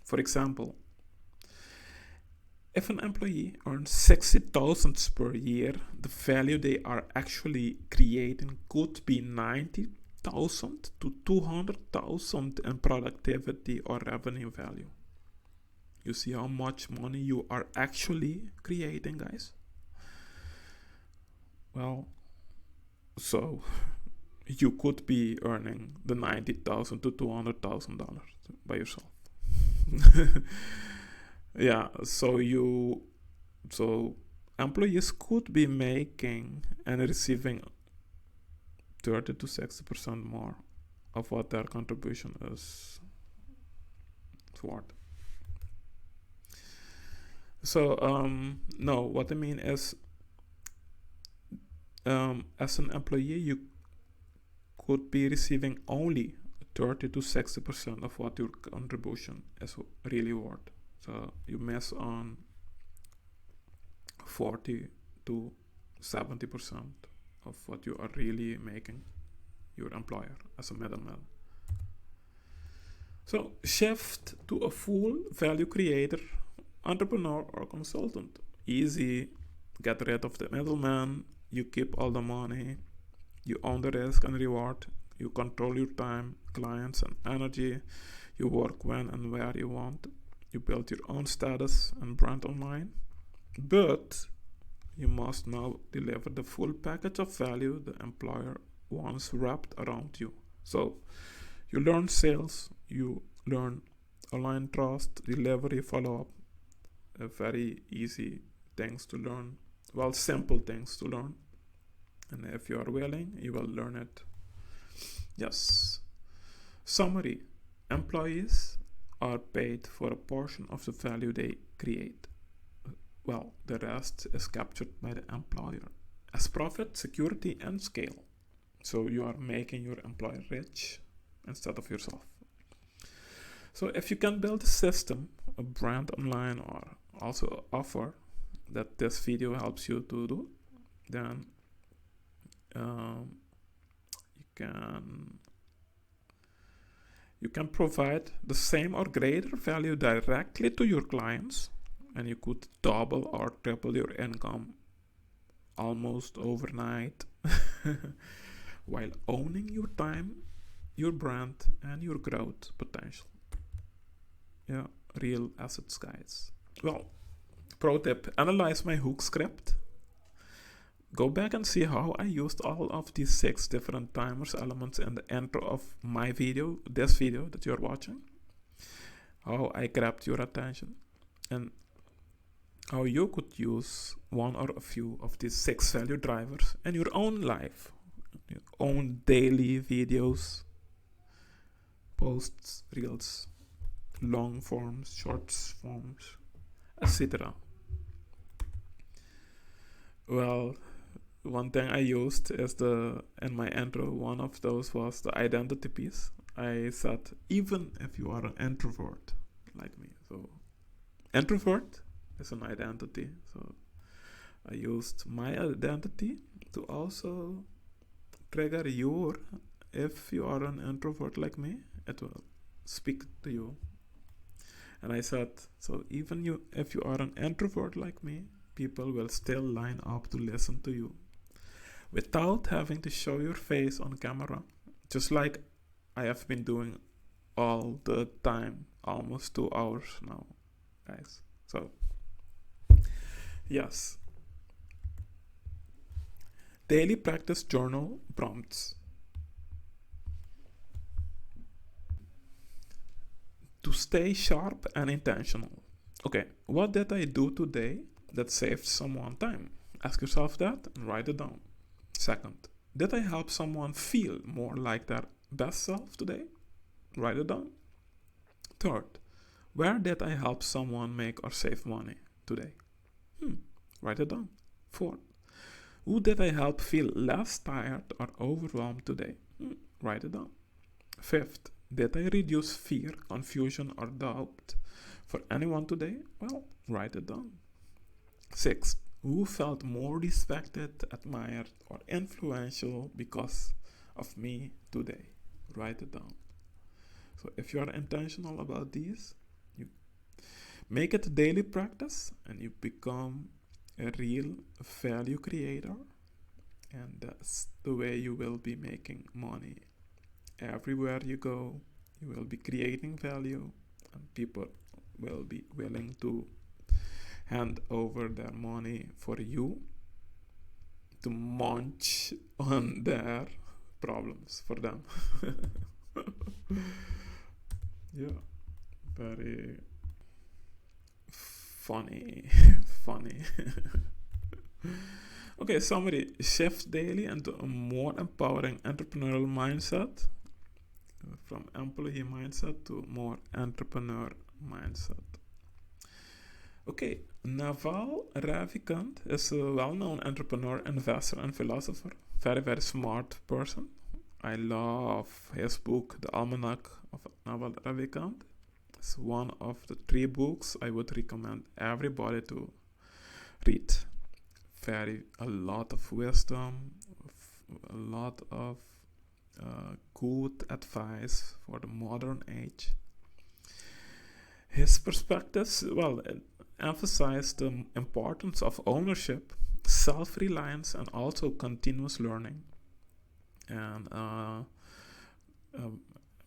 for example, if an employee earns 60,000 per year, the value they are actually creating could be 90,000 to 200,000 in productivity or revenue value. You see how much money you are actually creating, guys? Well, so you could be earning the $90,000 to $200,000 by yourself. Yeah, so employees could be making and receiving 30 to 60% more of what their contribution is worth. So no, what I mean is, as an employee, you could be receiving only 30 to 60% of what your contribution is really worth. So you miss on 40 to 70% of what you are really making your employer as a middleman. So shift to a full value creator, entrepreneur or consultant. Easy. Get rid of the middleman. You keep all the money. You own the risk and reward. You control your time, clients, and energy. You work when and where you want. You build your own status and brand online. But you must now deliver the full package of value the employer wants wrapped around you. So you learn sales, you learn online trust, delivery, follow-up. Very easy things to learn. Well, simple things to learn. And if you are willing, you will learn it. Yes. Summary. Employees are paid for a portion of the value they create. Well, the rest is captured by the employer as profit, security, and scale. So you are making your employer rich instead of yourself. So if you can build a system, a brand online, or also offer that this video helps you to do, then you can provide the same or greater value directly to your clients, and you could double or triple your income almost overnight while owning your time, your brand, and your growth potential. Yeah, real assets, guys. Well, pro tip, analyze my hook script. Go back and see how I used all of these 6 different timers elements in the intro of my video, this video that you're watching. How I grabbed your attention and how you could use one or a few of these 6 value drivers in your own life, your own daily videos, posts, reels, long forms, short forms, etc. Well, one thing I used is in my intro, one of those was the identity piece. I said, even if you are an introvert like me, so introvert is an identity. So I used my identity to also trigger your, if you are an introvert like me, it will speak to you. And I said, so even you, if you are an introvert like me, people will still line up to listen to you without having to show your face on camera, just like I have been doing all the time, almost 2 hours now, guys. So, yes, daily practice journal prompts. To stay sharp and intentional. Okay, what did I do today that saved someone time? Ask yourself that and write it down. Second, did I help someone feel more like their best self today? Write it down. Third, where did I help someone make or save money today? Write it down. Fourth, who did I help feel less tired or overwhelmed today? Write it down. Fifth, did I reduce fear, confusion, or doubt for anyone today? Well, write it down. Sixth, who felt more respected, admired, or influential because of me today? Write it down. So if you are intentional about these, you make it a daily practice and you become a real value creator, and that's the way you will be making money. Everywhere you go, you will be creating value, and people will be willing to hand over their money for you to munch on their problems for them. Yeah, very funny. Funny. Okay, summary. Shift daily into a more empowering entrepreneurial mindset, from employee mindset to more entrepreneur mindset. Okay, Naval Ravikant is a well-known entrepreneur, investor, and philosopher. Very, very smart person. I love his book, The Almanac of Naval Ravikant. It's one of the 3 books I would recommend everybody to read. A lot of wisdom, a lot of good advice for the modern age. His perspectives, well, emphasize the importance of ownership, self-reliance, and also continuous learning. And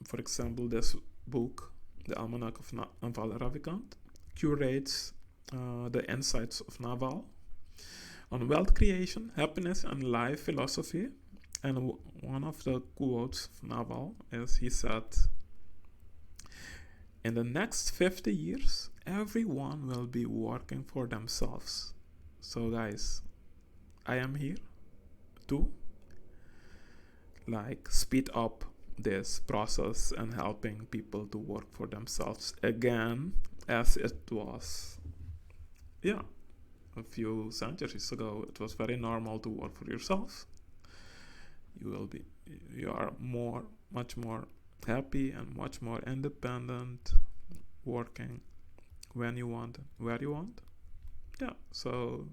for example, this book, The Almanac of Naval Ravikant, curates the insights of Naval on wealth creation, happiness, and life philosophy. And one of the quotes of Naval is, he said, in the next 50 years, everyone will be working for themselves. So guys, I am here to speed up this process and helping people to work for themselves again, as it was, a few centuries ago. It was very normal to work for yourself. You are much more happy and much more independent, working when you want, where you want. Yeah, so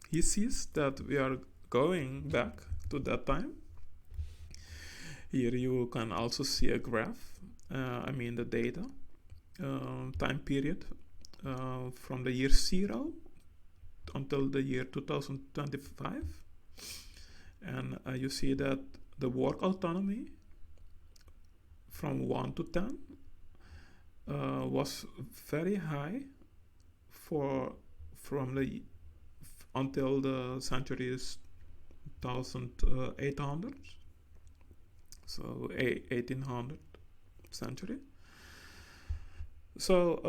he sees that we are going back to that time. Here you can also see a graph, the data, time period from the year 0 until the year 2025. And you see that the work autonomy from 1 to 10 was very high until the centuries 1800, so 1800 century. So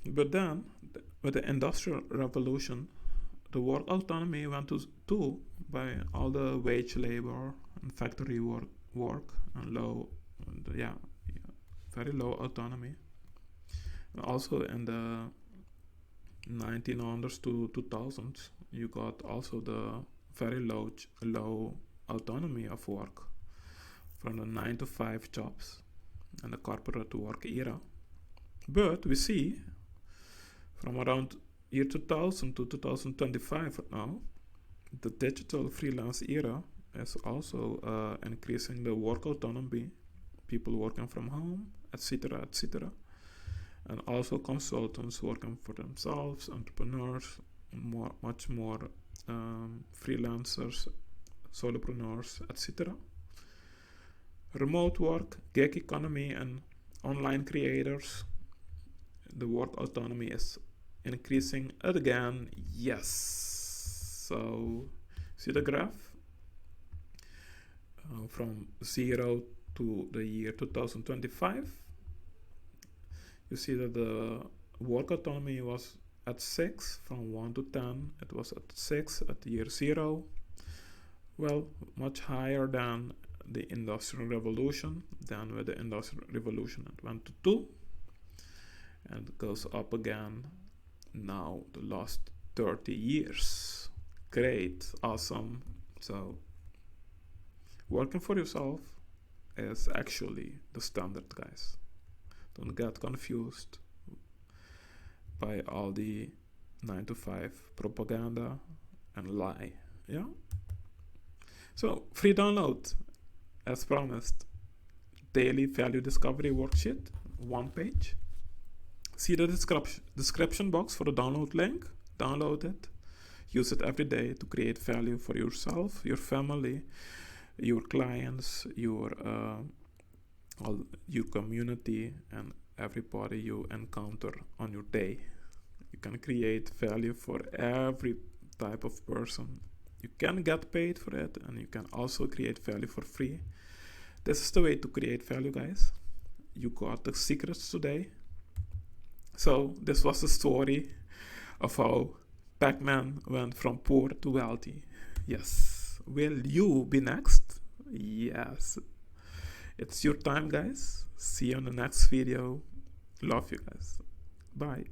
but then with the industrial revolution, the work autonomy went to 2 by all the wage labor and factory work and very low autonomy. And also in the 1900s to 2000s, you got also the very low autonomy of work from the 9 to 5 jobs and the corporate work era. But we see from around year 2000 to 2025 now, the digital freelance era is also increasing the work autonomy, people working from home, etc., etc., and also consultants working for themselves, entrepreneurs, much more freelancers, solopreneurs, etc. Remote work, gig economy, and online creators. The work autonomy is increasing again. Yes. So, see the graph? From 0 to the year 2025. You see that the work autonomy was at 6, from 1 to 10. It was at 6 at year 0. Well, much higher than the Industrial Revolution. Then with the Industrial Revolution it went to 2. And it goes up again now the last 30 years. Great, awesome. So, working for yourself is actually the standard, guys. Don't get confused by all the 9 to 5 propaganda and lie. Yeah? So, free download, as promised. Daily value discovery worksheet, 1 page. See the description box for the download link. Download it. Use it every day to create value for yourself, your family, your clients, your community, and everybody you encounter on your day. You can create value for every type of person. You can get paid for it, and you can also create value for free. This is the way to create value, guys. You got the secrets today. So this was the story of how Pac-Man went from poor to wealthy. Yes. Will you be next? Yes. It's your time, guys. See you in the next video. Love you guys. Bye.